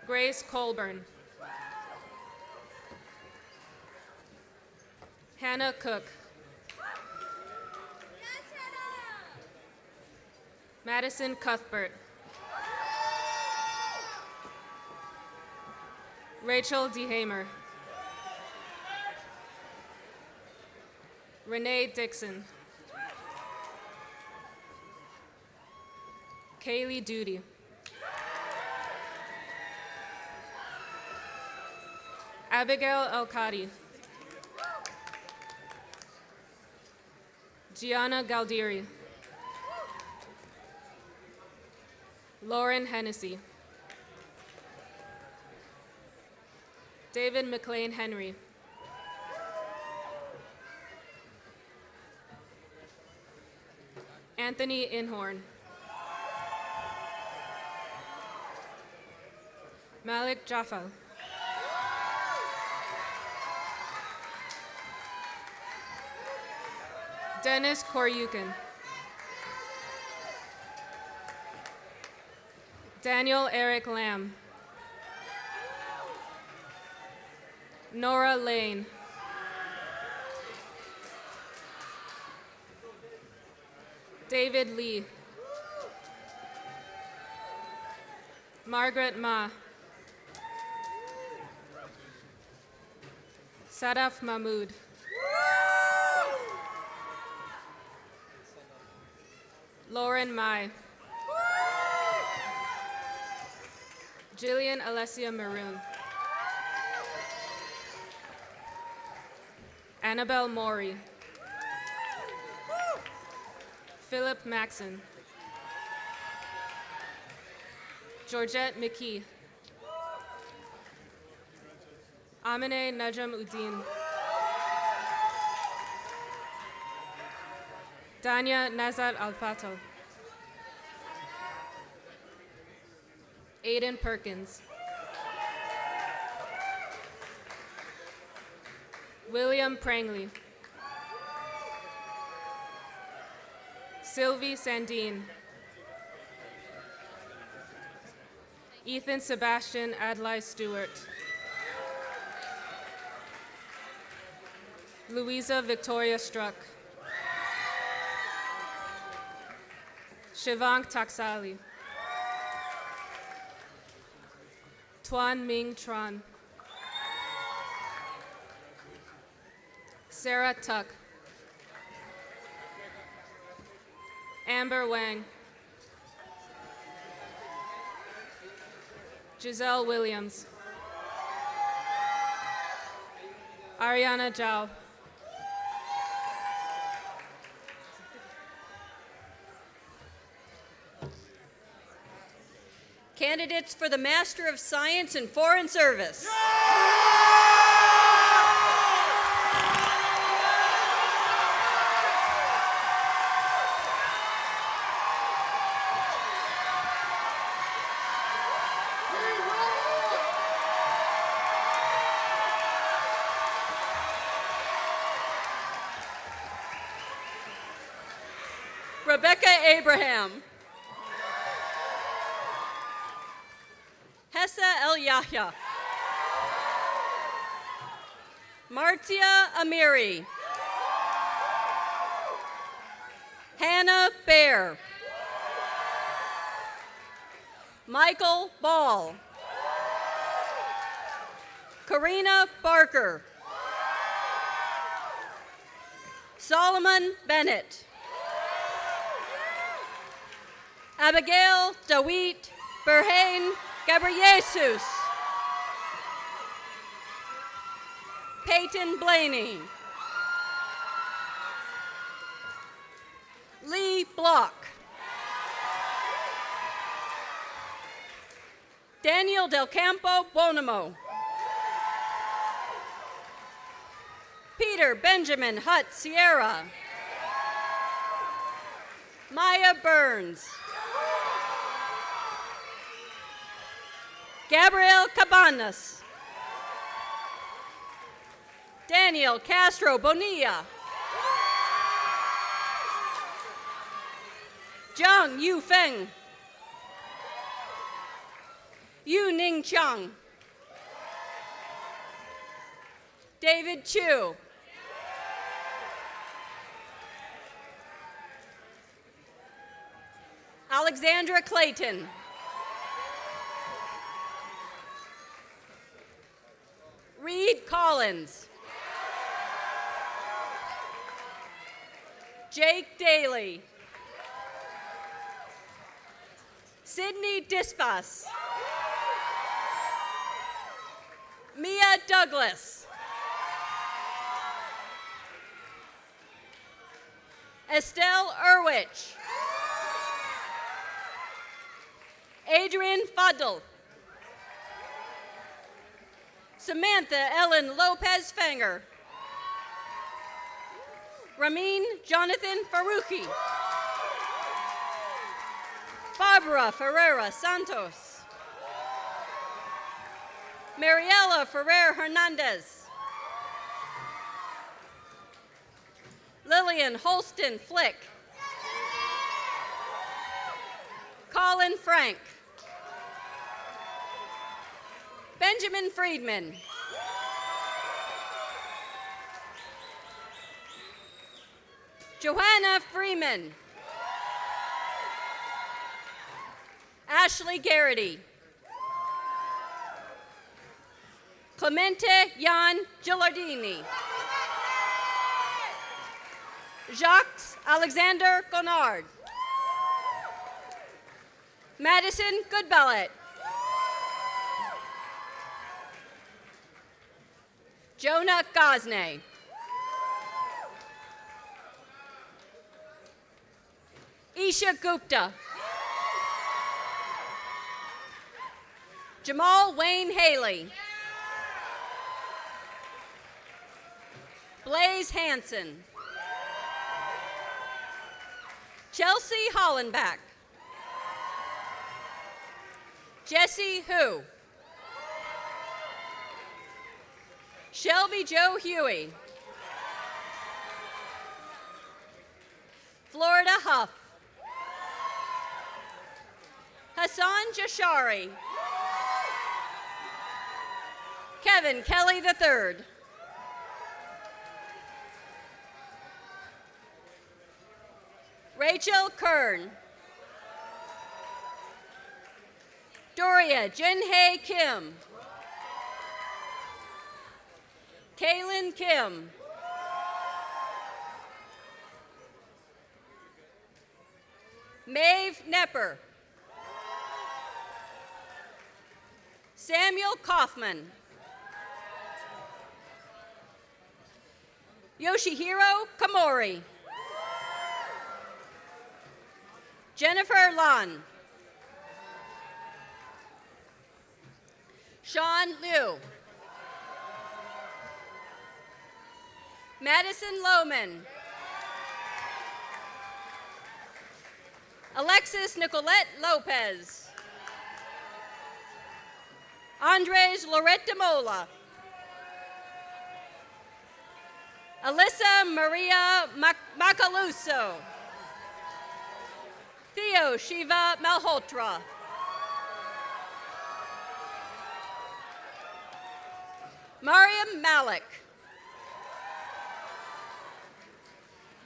Grace Colburn. Hannah Cook. Madison Cuthbert. Rachel DeHamer. Renee Dixon. Kaylee Duty. Abigail El-Kadi. Gianna Galdiri. Lauren Hennessy. David McLean Henry. Anthony Inhorn. Malik Jaffa. Dennis Koryukin. Daniel Eric Lamb. Nora Lane. David Lee. Margaret Ma. Sadaf Mahmood. Lauren Mai. Jillian Alessia Maroon. Annabelle Maury. Philip Maxon. Georgette McKee. Amine Najam Uddin. Danya Nazat Al-Fatal. Aiden Perkins. William Prangley. Sylvie Sandine. Ethan Sebastian Adlai Stewart. Louisa Victoria Struck. Shivank Taksali. Tuan Ming Tran. Sarah Tuck. Amber Wang. Giselle Williams. Ariana Zhao. Candidates for the Master of Science in Foreign Service. Rebecca Abraham. Hessa El Yahya. Martia Amiri. Hannah Baer. Michael Ball. Karina Barker. Solomon Bennett. Abigail Dawit Berhain Gabriesus. Peyton Blaney. Lee Block. Daniel Del Campo Bonamo. Peter Benjamin Hutt Sierra. Maya Burns. Gabriel Cabanas. Daniel Castro Bonilla. Zhang Yufeng. Yu Ning Chang. David Chu. Alexandra Clayton. Reed Collins. Jake Daly. Sydney Dispas. Mia Douglas. Estelle Irwich. Adrian Fuddle. Samantha Ellen Lopez Fanger. Ramin Jonathan Faruqi. Barbara Ferreira Santos. Mariela Ferrer Hernandez. Lillian Holston Flick. Colin Frank. Benjamin Friedman. Johanna Freeman. Ashley Garrity. Clemente Jan Gilardini. Jacques Alexander Gonard. Madison Goodbellet. Jonah Gosney. Isha Gupta. Jamal Wayne Haley. Blaze Hanson. Chelsea Hollenbach. Jesse Hu. Shelby Joe Huey. Florida Huff. Hassan Jashari. Kevin Kelly III. Rachel Kern. Doria Jinhae Kim. Kaylin Kim. Maeve Nepper. Samuel Kaufman. Yoshihiro Kamori. Jennifer Lan. Sean Liu. Madison Lohman. Alexis Nicolette Lopez. Andres Loretta Mola. Alyssa Maria Macaluso. Theo Shiva Malhotra. Mariam Malik.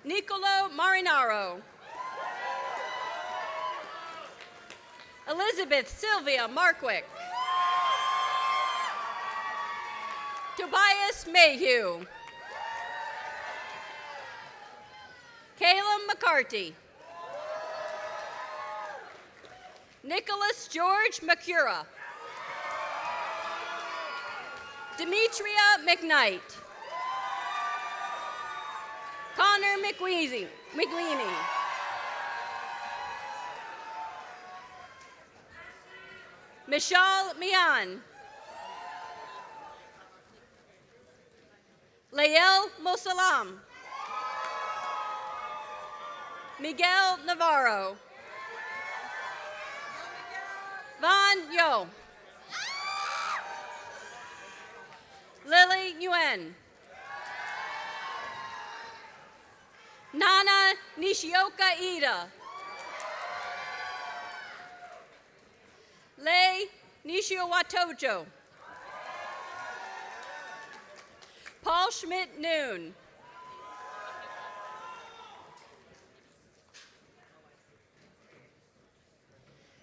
Nicolo Marinaro. Elizabeth Sylvia Markwick. Tobias Mayhew. Caleb McCarty. Nicholas George McCura. Demetria McKnight. Connor McWeeny. Michelle Mian. Lael Mosalam. Miguel Navarro. Van Yo. Lily Nguyen. Nana Nishioka Ida. Lei Nishiowatojo. Paul Schmidt Noon.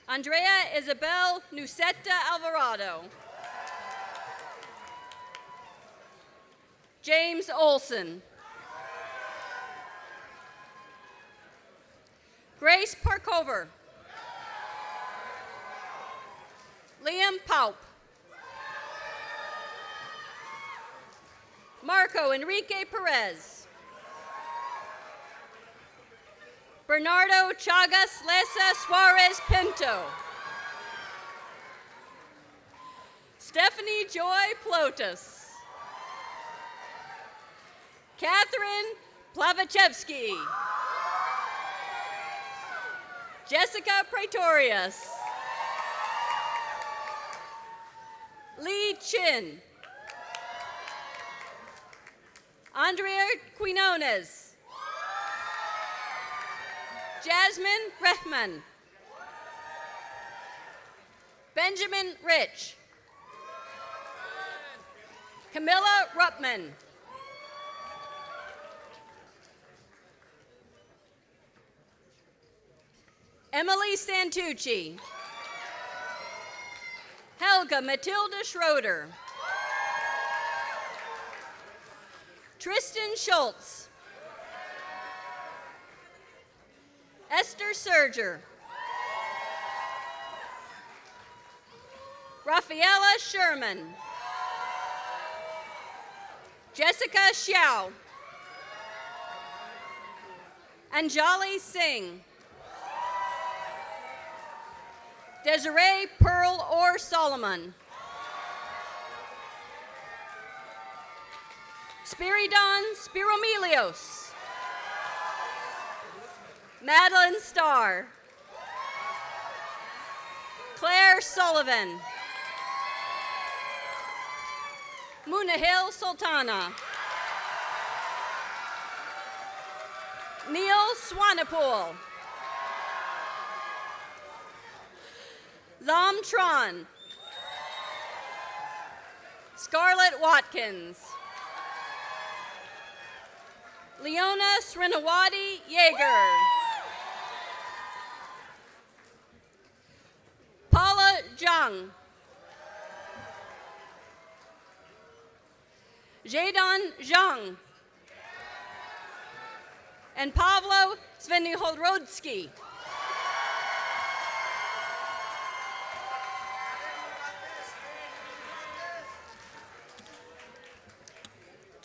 Andrea Isabel Nuceta Alvarado. James Olson. Grace Parkover. Liam Paup. Marco Enrique Perez. Bernardo Chagas Lesa Suarez Pinto. Stephanie Joy Plotis. Catherine Plavachevsky. Jessica Pretorius. Lee Chin. Andrea Quinones. Jasmine Rehman. Benjamin Rich. Camilla Ruppman. Emily Santucci. Helga Matilda Schroeder. Tristan Schultz. Esther Serger. Rafaela Sherman. Jessica Xiao. Anjali Singh. Desiree Pearl Orr Solomon. Spiridon Spiromelios. Madeline Starr. Claire Sullivan. Munahil Sultana. Neil Swanepoel. Lam Tron. Scarlett Watkins. Leona Srinawadi Yeager. Paula Zhang. Jadon Zhang. And Pavlo Svenihodrodsky.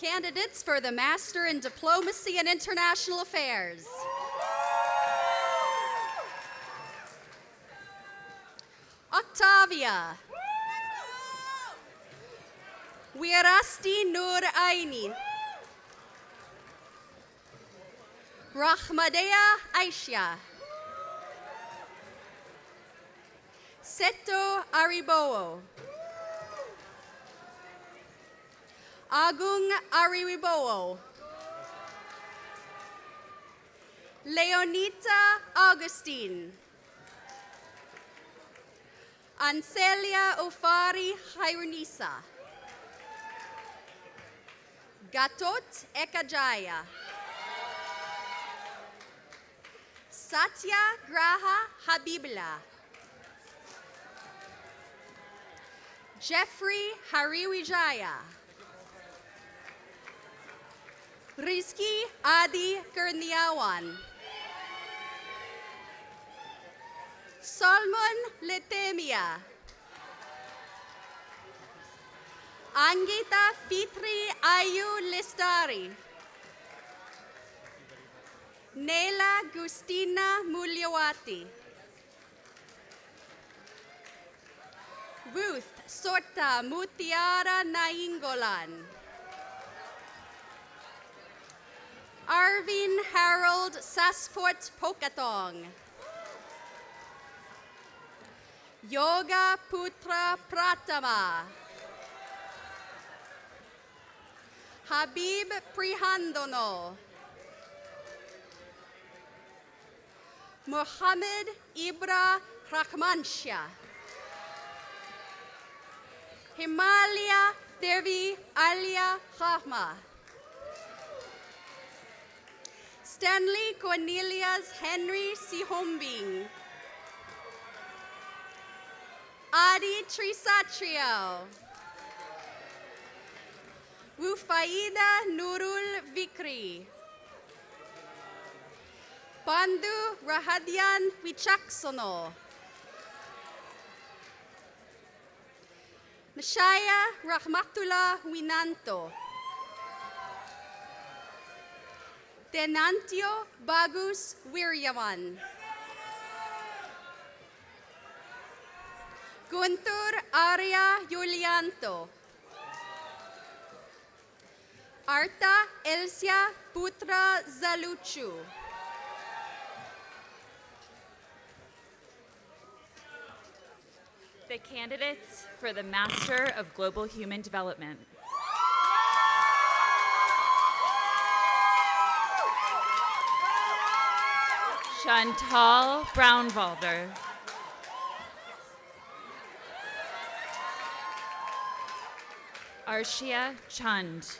Candidates for the Master in Diplomacy and International Affairs. Octavia. Wirasti Nur Aini. Rahmadea Aisha. Seto Aribowo. Agung Ariwibowo. Leonita Augustine. Ancelia Ofari Hairunisa. Gatot Ekajaya. Satya Graha Habibla. Jeffrey Hariwijaya. Rizki Adi Kurniawan. Solomon Letemia. Angita Fitri Ayu Listari. Nela Gustina Mulyawati. Ruth Sorta Mutiara Nainggolan. Arvin Harold Sasfort Pokatong. Yoga Putra Pratama. Habib Prihandono. Mohammed Ibra Rahmansha. Himalaya Devi Alia Rahma. Stanley Cornelius Henry Sihombing. Adi Trisatrio. Rufaida Nurul Vikri. Pandu Rahadian Wichaksono. Mashaya Rahmatullah Winanto. Tenantio Bagus Wiryawan. Guntur Arya Yulianto. Arta Elsia Putra Zaluchu. The candidates for the Master of Global Human Development. Chantal Braunwalder. Arshia Chand.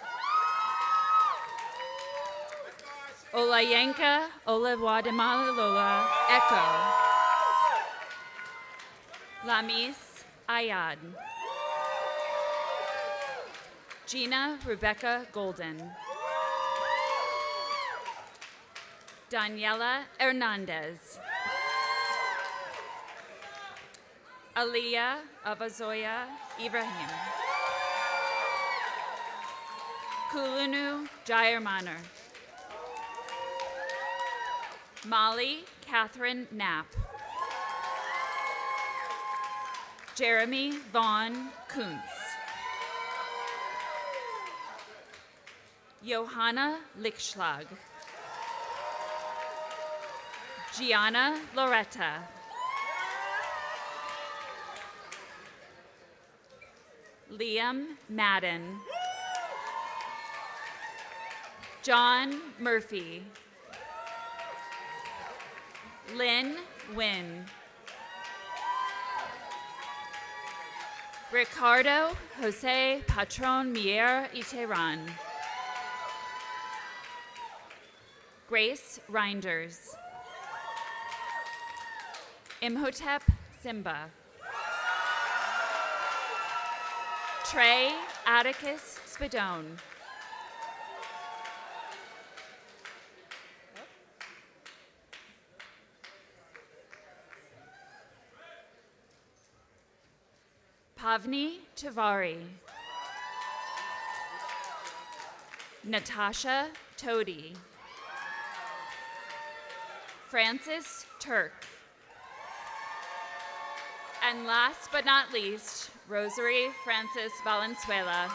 Olayenka Olawadamalola Echo. Lamis Ayad. Gina Rebecca Golden. Daniela Hernandez. Aliyah Avazoya Ibrahim. Kulunu Jayarmaner. Molly Catherine Knapp. Jeremy Vaughn Kuntz. Johanna Lickschlag. Gianna Loretta. Liam Madden. John Murphy. Lynn Wynn. Ricardo Jose Patron Mier Iteran. Grace Reinders. Imhotep Simba. Trey Atticus Spadone. Pavni Tavari. Natasha Todi. Francis Turk. And last but not least, Rosary Francis Valenzuela.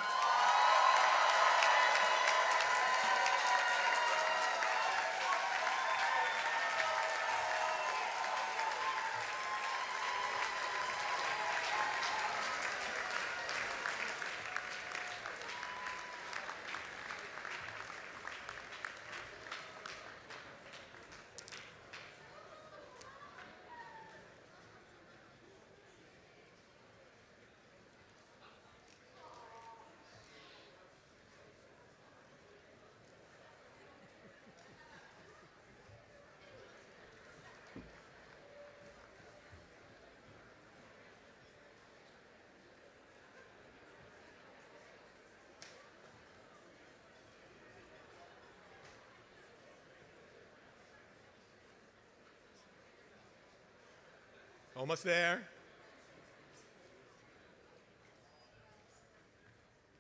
Almost there.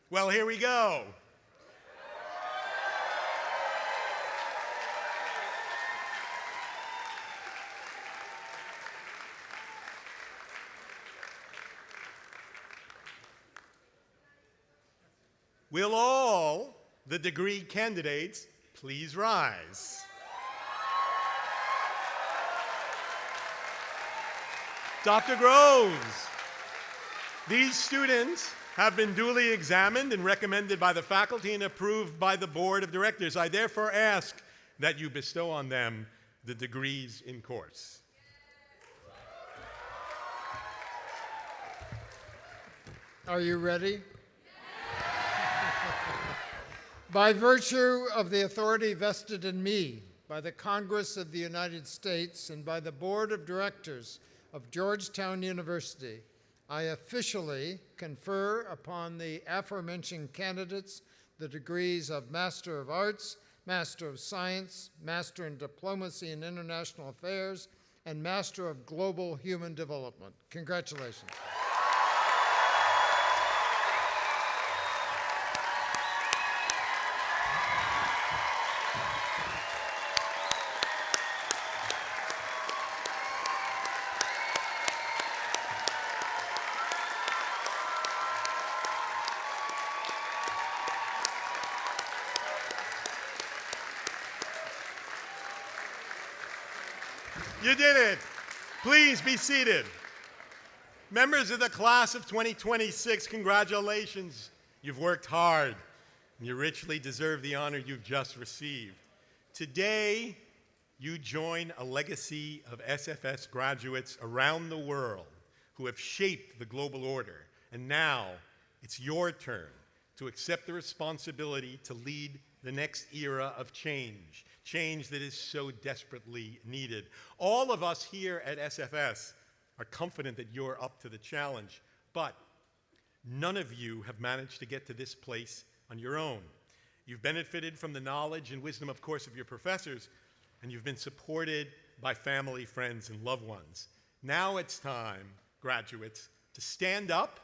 Well, here we go. Will all the degree candidates please rise? Dr. Groves, these students have been duly examined and recommended by the faculty and approved by the board of directors. I therefore ask that you bestow on them the degrees in course. Are you ready? By virtue of the authority vested in me by the Congress of the United States and by the Board of Directors of Georgetown University, I officially confer upon the aforementioned candidates the degrees of Master of Arts, Master of Science, Master in Diplomacy and International Affairs, and Master of Global Human Development. Congratulations. You did it. Please be seated. Members of the class of 2026, congratulations. You've worked hard, and you richly deserve the honor you've just received. Today, you join a legacy of SFS graduates around the world who have shaped the global order. And now, it's your turn to accept the responsibility to lead the next era of change, change that is so desperately needed. All of us here at SFS are confident that you're up to the challenge, but none of you have managed to get to this place on your own. You've benefited from the knowledge and wisdom, of course, of your professors, and you've been supported by family, friends, and loved ones. Now it's time, graduates, to stand up,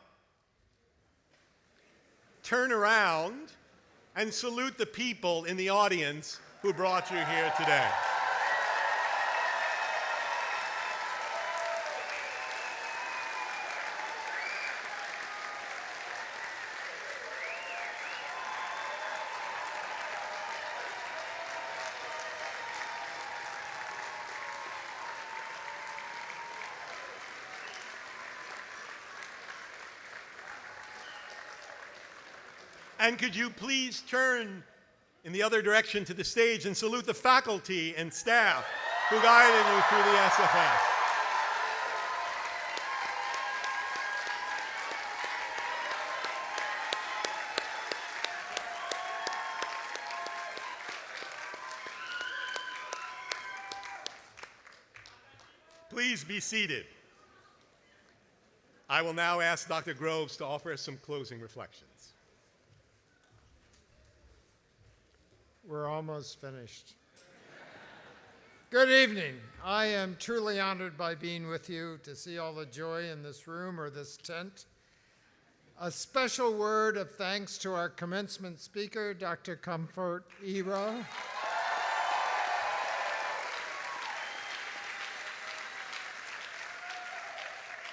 turn around, and salute the people in the audience who brought you here today. And could you please turn in the other direction to the stage and salute the faculty and staff who guided you through the SFS. Please be seated. I will now ask Dr. Groves to offer us some closing reflections. We're almost finished. Good evening. I am truly honored by being with you to see all the joy in this room or this tent. A special word of thanks to our commencement speaker, Dr. Comfort Ero.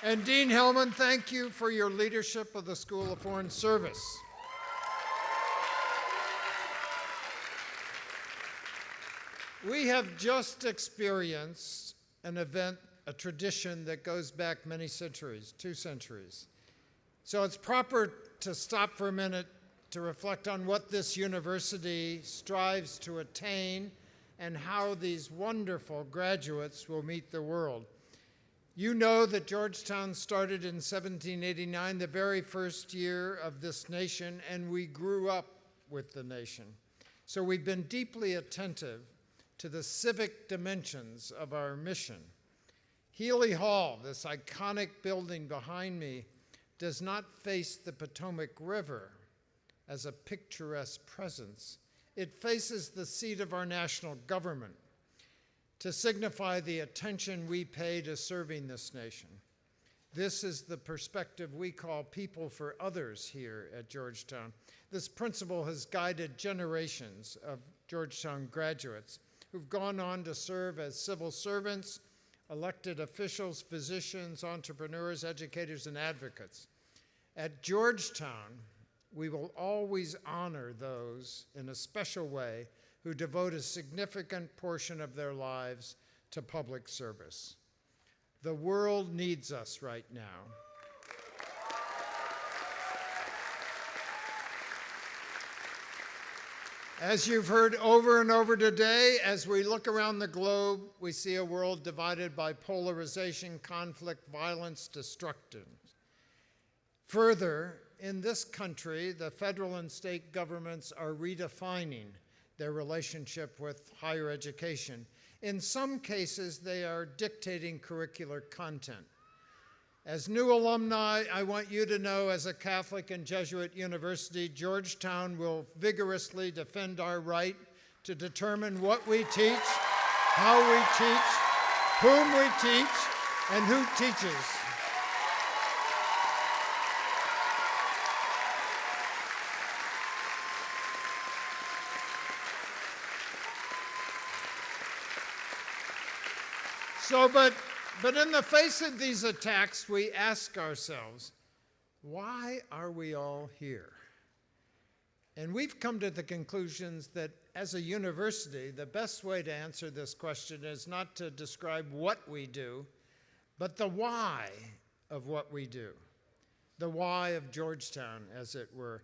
And Dean Hellman, thank you for your leadership of the School of Foreign Service. We have just experienced an event, a tradition that goes back many centuries, 2 centuries. So it's proper to stop for a minute to reflect on what this university strives to attain and how these wonderful graduates will meet the world. You know that Georgetown started in 1789, the very first year of this nation, and we grew up with the nation. So we've been deeply attentive to the civic dimensions of our mission. Healy Hall, this iconic building behind me, does not face the Potomac River as a picturesque presence. It faces the seat of our national government to signify the attention we pay to serving this nation. This is the perspective we call people for others here at Georgetown. This principle has guided generations of Georgetown graduates who've gone on to serve as civil servants, elected officials, physicians, entrepreneurs, educators, and advocates. At Georgetown, we will always honor those in a special way who devote a significant portion of their lives to public service. The world needs us right now. As you've heard over and over today, as we look around the globe, we see a world divided by polarization, conflict, violence, destruction. Further, in this country, the federal and state governments are redefining their relationship with higher education. In some cases, they are dictating curricular content. As new alumni, I want you to know, as a Catholic and Jesuit university, Georgetown will vigorously defend our right to determine what we teach, how we teach, whom we teach, and who teaches. But in the face of these attacks, we ask ourselves, why are we all here? And we've come to the conclusions that as a university, the best way to answer this question is not to describe what we do, but the why of what we do. The why of Georgetown, as it were.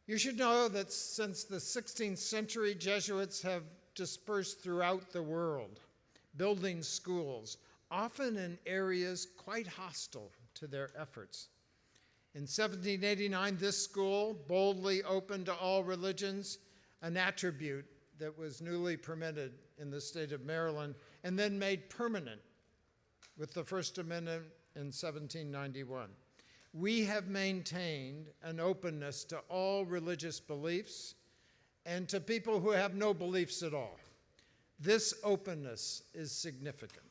You should know that since the 16th century, Jesuits have dispersed throughout the world, building schools, often in areas quite hostile to their efforts. In 1789, this school boldly opened to all religions, an attribute that was newly permitted in the state of Maryland and then made permanent with the First Amendment in 1791. We have maintained an openness to all religious beliefs and to people who have no beliefs at all. This openness is significant.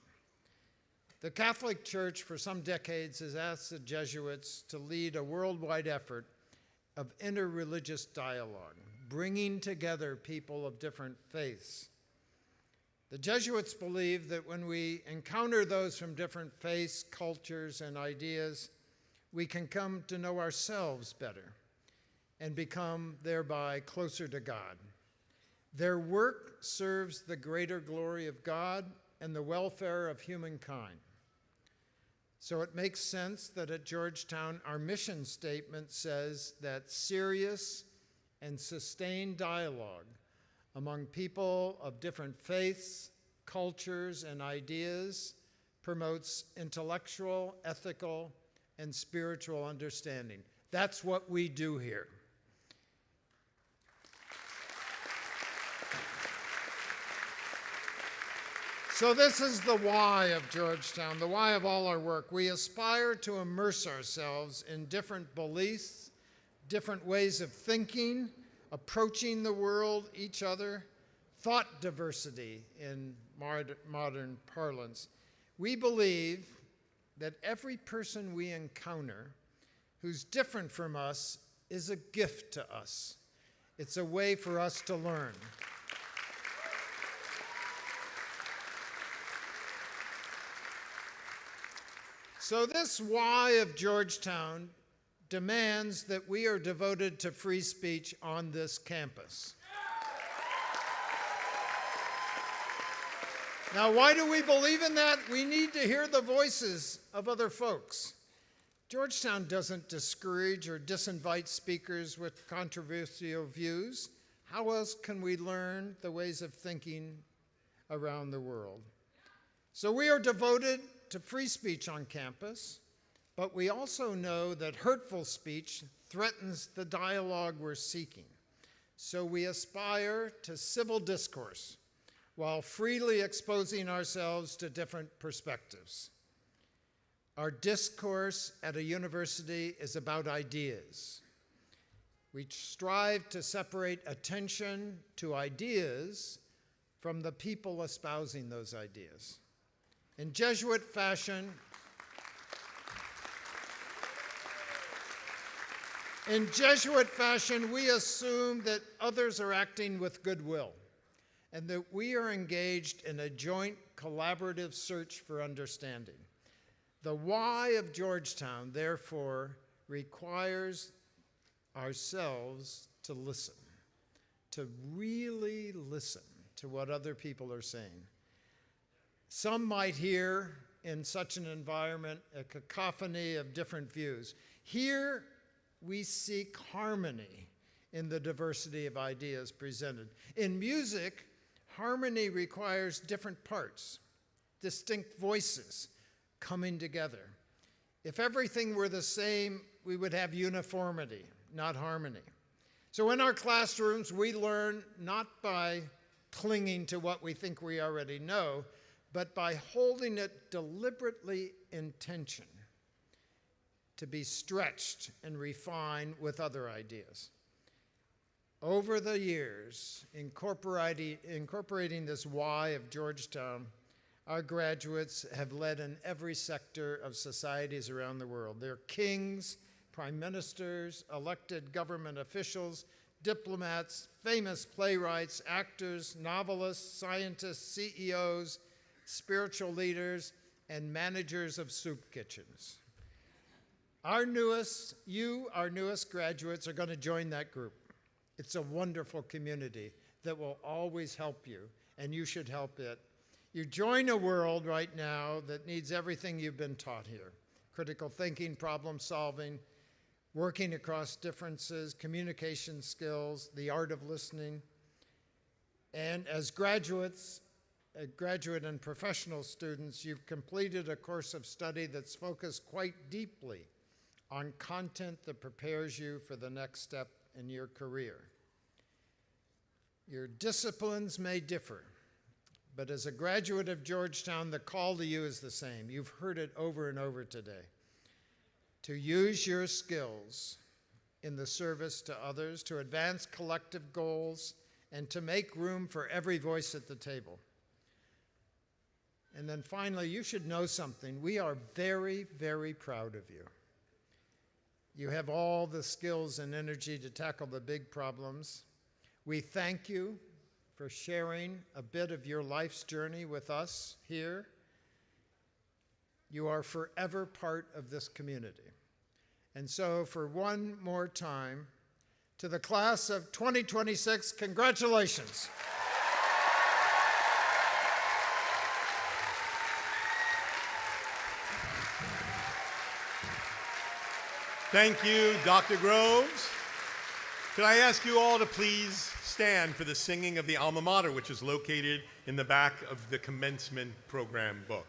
The Catholic Church for some decades has asked the Jesuits to lead a worldwide effort of interreligious dialogue, bringing together people of different faiths. The Jesuits believe that when we encounter those from different faiths, cultures, and ideas, we can come to know ourselves better and become thereby closer to God. Their work serves the greater glory of God and the welfare of humankind. So it makes sense that at Georgetown, our mission statement says that serious and sustained dialogue among people of different faiths, cultures, and ideas promotes intellectual, ethical, and spiritual understanding. That's what we do here. So this is the why of Georgetown, the why of all our work. We aspire to immerse ourselves in different beliefs, different ways of thinking, approaching the world, each other, thought diversity in modern parlance. We believe that every person we encounter who's different from us is a gift to us. It's a way for us to learn. So this why of Georgetown demands that we are devoted to free speech on this campus. Now, why do we believe in that? We need to hear the voices of other folks. Georgetown doesn't discourage or disinvite speakers with controversial views. How else can we learn the ways of thinking around the world? So we are devoted to free speech on campus, but we also know that hurtful speech threatens the dialogue we're seeking. So we aspire to civil discourse while freely exposing ourselves to different perspectives. Our discourse at a university is about ideas. We strive to separate attention to ideas from the people espousing those ideas. In Jesuit fashion, we assume that others are acting with goodwill and that we are engaged in a joint collaborative search for understanding. The why of Georgetown, therefore, requires ourselves to listen, to really listen to what other people are saying. Some might hear in such an environment a cacophony of different views. Here, we seek harmony in the diversity of ideas presented. In music, harmony requires different parts, distinct voices coming together. If everything were the same, we would have uniformity, not harmony. So in our classrooms, we learn not by clinging to what we think we already know, but by holding it deliberately in tension to be stretched and refined with other ideas. Over the years, incorporating this Y of Georgetown, our graduates have led in every sector of societies around the world. They're kings, prime ministers, elected government officials, diplomats, famous playwrights, actors, novelists, scientists, CEOs, spiritual leaders, and managers of soup kitchens. Our newest graduates are going to join that group. It's a wonderful community that will always help you, and you should help it. You join a world right now that needs everything you've been taught here: critical thinking, problem solving, working across differences, communication skills, the art of listening. And as graduate and professional students, you've completed a course of study that's focused quite deeply on content that prepares you for the next step in your career. Your disciplines may differ, but as a graduate of Georgetown, the call to you is the same. You've heard it over and over today. To use your skills in the service to others, to advance collective goals, and to make room for every voice at the table. And then finally, you should know something. We are very, very proud of you. You have all the skills and energy to tackle the big problems. We thank you for sharing a bit of your life's journey with us here. You are forever part of this community. And so for one more time, to the class of 2026, congratulations. Thank you, Dr. Groves. Could I ask you all to please stand for the singing of the alma mater, which is located in the back of the Commencement program book.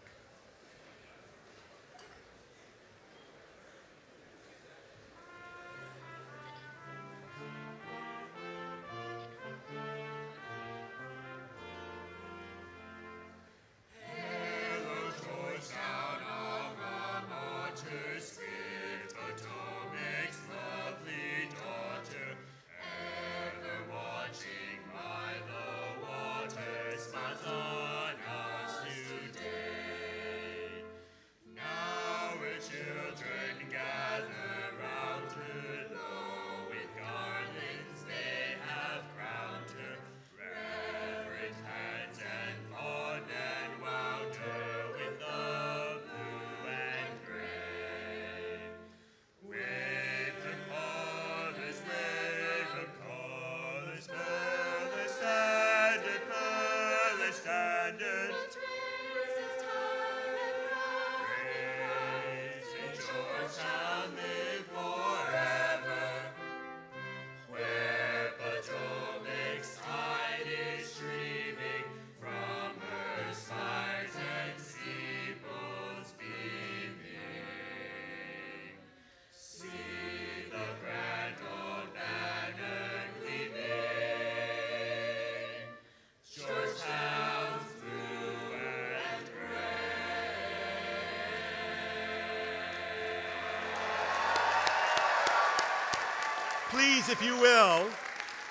Please, if you will,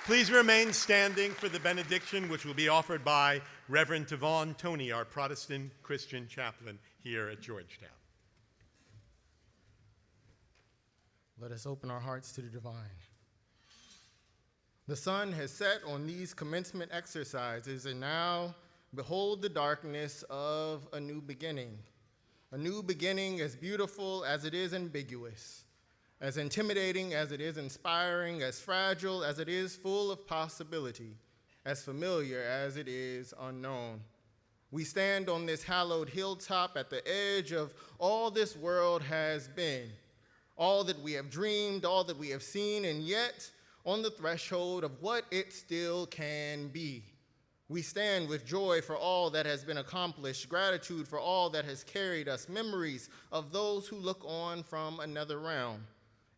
please remain standing for the benediction, which will be offered by Reverend Tavon Toney, our Protestant Christian chaplain here at Georgetown. Let us open our hearts to the divine. The sun has set on these commencement exercises, and now behold the darkness of a new beginning. A new beginning as beautiful as it is ambiguous, as intimidating as it is inspiring, as fragile as it is full of possibility, as familiar as it is unknown. We stand on this hallowed hilltop at the edge of all this world has been, all that we have dreamed, all that we have seen, and yet on the threshold of what it still can be. We stand with joy for all that has been accomplished, gratitude for all that has carried us, memories of those who look on from another realm,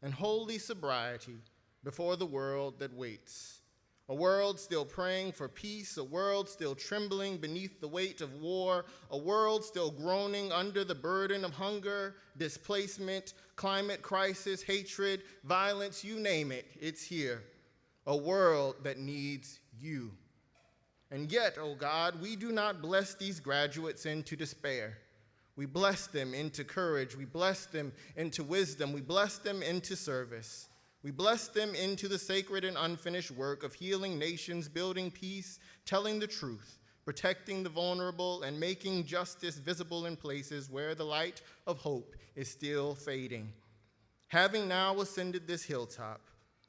and holy sobriety before the world that waits. A world still praying for peace, a world still trembling beneath the weight of war, a world still groaning under the burden of hunger, displacement, climate crisis, hatred, violence, you name it, it's here. a world that needs you. And yet, oh God, we do not bless these graduates into despair. We bless them into courage. We bless them into wisdom. We bless them into service. We bless them into the sacred and unfinished work of healing nations, building peace, telling the truth, protecting the vulnerable, and making justice visible in places where the light of hope is still fading. Having now ascended this hilltop,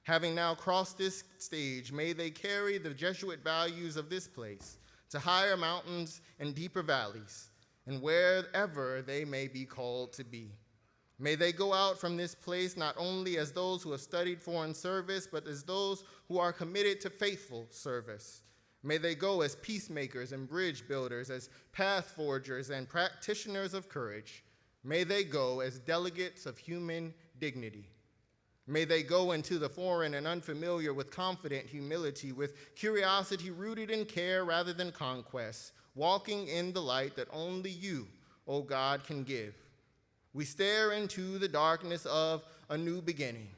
having now crossed this stage, may they carry the Jesuit values of this place to higher mountains and deeper valleys, and wherever they may be called to be. May they go out from this place not only as those who have studied foreign service, but as those who are committed to faithful service. May they go as peacemakers and bridge builders, as path forgers and practitioners of courage. May they go as delegates of human dignity. May they go into the foreign and unfamiliar with confident humility, with curiosity rooted in care rather than conquest, walking in the light that only you, O God, can give. We stare into the darkness of a new beginning,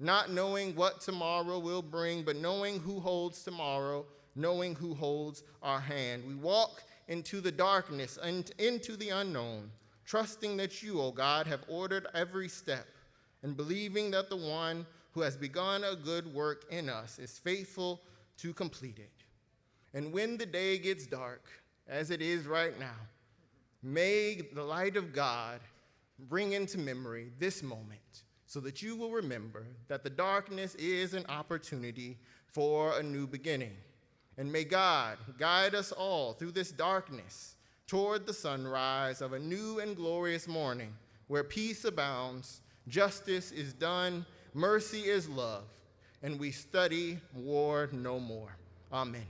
not knowing what tomorrow will bring, but knowing who holds tomorrow, knowing who holds our hand. We walk into the darkness and into the unknown, trusting that you, O God, have ordered every step, and believing that the one who has begun a good work in us is faithful to complete it. And when the day gets dark, as it is right now, may the light of God bring into memory this moment so that you will remember that the darkness is an opportunity for a new beginning. And may God guide us all through this darkness toward the sunrise of a new and glorious morning where peace abounds, justice is done, mercy is love, and we study war no more. Amen.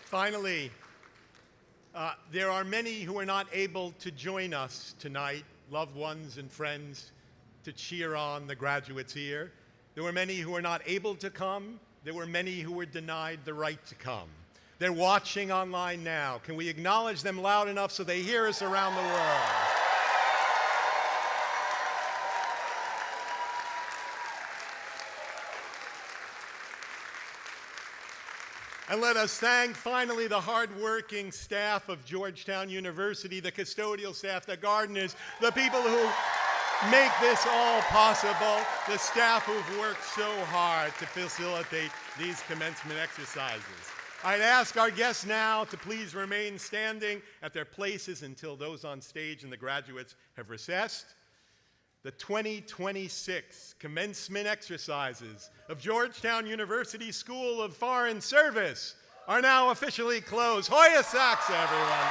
Finally, there are many who are not able to join us tonight, loved ones and friends, to cheer on the graduates here. There were many who were not able to come. There were many who were denied the right to come. They're watching online now. Can we acknowledge them loud enough so they hear us around the world? And let us thank, finally, the hardworking staff of Georgetown University, the custodial staff, the gardeners, the people who make this all possible, the staff who've worked so hard to facilitate these commencement exercises. I'd ask our guests now to please remain standing at their places until those on stage and the graduates have recessed. The 2026 commencement exercises of Georgetown University School of Foreign Service are now officially closed. Hoya Sox, everyone.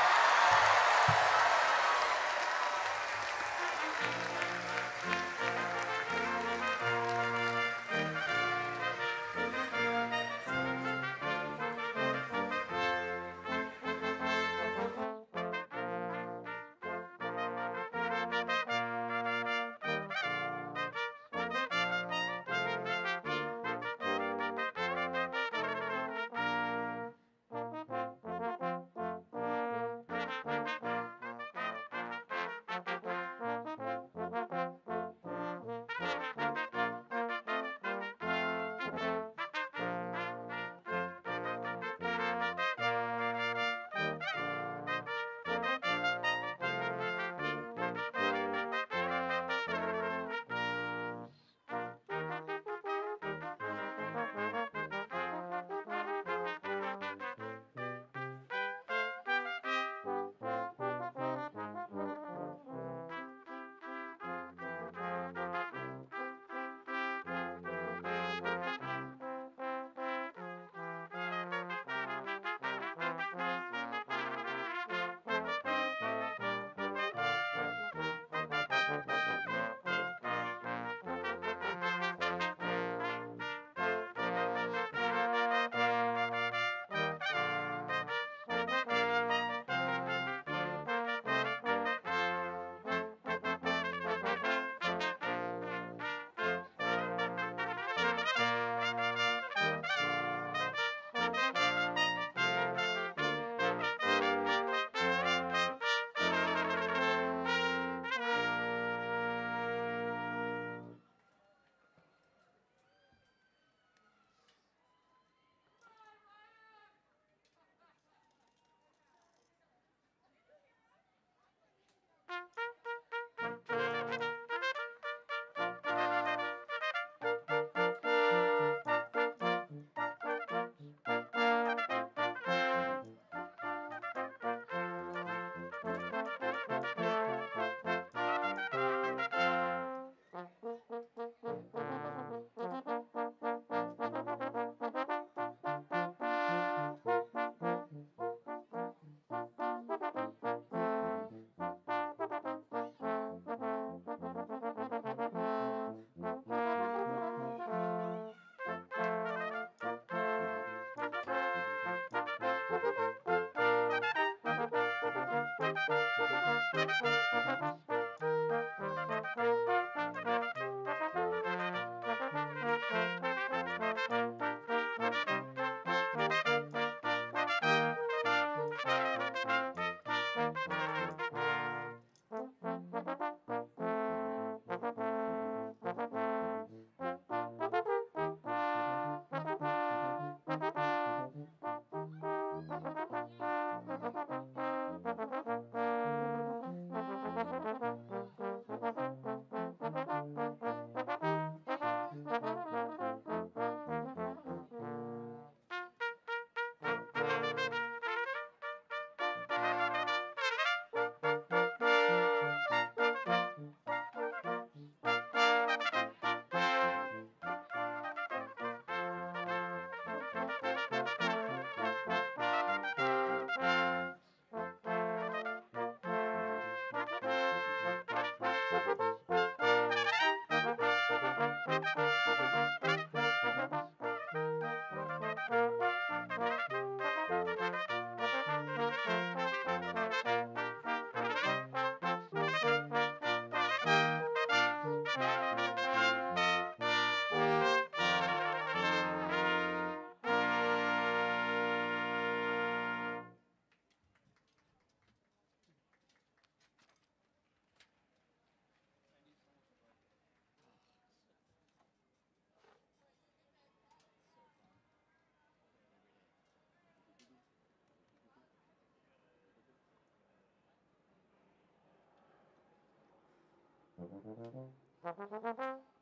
Thank you.